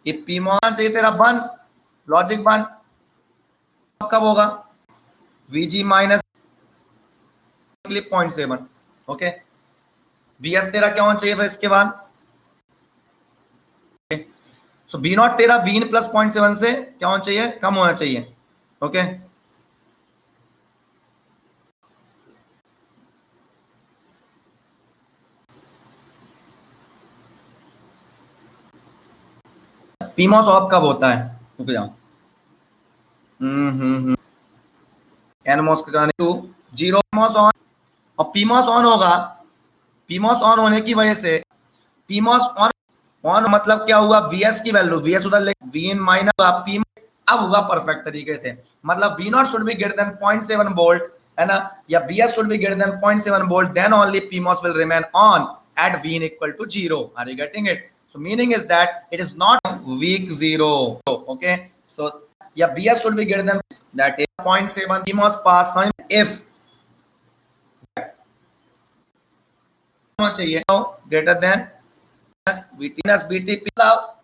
if PMOS चाहिए तेरा 1, लॉजिक 1 कब होगा, VG माइनस 0.7, ओके। VS तेरा क्या होना चाहिए फिर इसके बाद, सो बी नॉट तेरा Vin प्लस 0.7 से क्या होना चाहिए, कम होना चाहिए, ओके। पीमॉस ऑफ कब होता है, रुक जाओ, एनमॉस का 2 0 पीमॉस ऑन, और पीमॉस ऑन होगा, पीमॉस ऑन होने की वजह से, पीमॉस ऑन, ऑन मतलब क्या हुआ, VS की वैल्यू, VS उधर ले, Vin माइनस P अब हुआ परफेक्ट तरीके से, मतलब V not should be greater than 0.7 volt, है ना, या VS should be greater than 0.7 volt, then only PMOS will remain on at Vin equal to 0. Are you getting it? So meaning is that it is not weak 0. Okay, so yeah, VS should be greater than that is 0.7 PMOS pass if चाहिए greater than VT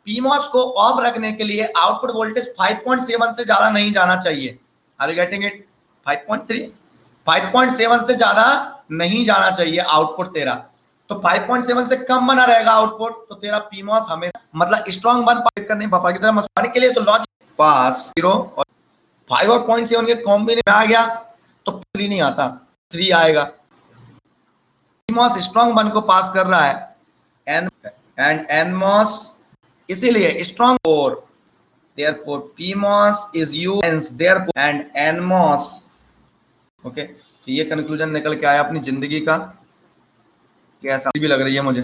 PMOS को of रखने के लिए output voltage 5.7 से ज्यादा नहीं जाना चाहिए। Are you getting it? 5.3 5.7 से ज्यादा नहीं जाना चाहिए आउटपुट तेरा, तो 5.7 से कम बना रहेगा आउटपुट, तो तेरा PMOS हमेशा मतलब स्ट्रॉन्ग बन करने पापा की तरह मसवाने के लिए, तो लॉजिक पास 0 और 5 और 0.7 के कॉम्बिनेशन आ गया तो 3 नहीं आता, 3 आएगा। PMOS स्ट्रॉन्ग बन को पास कर रहा है and NMOS इसीलिए स्ट्रॉन्ग, और therefore PMOS is used and therefore and NMOS, okay. तो ये कंक्लूजन निकल के आया अपनी जिंदगी का, कैसा भी लग रही है मुझे।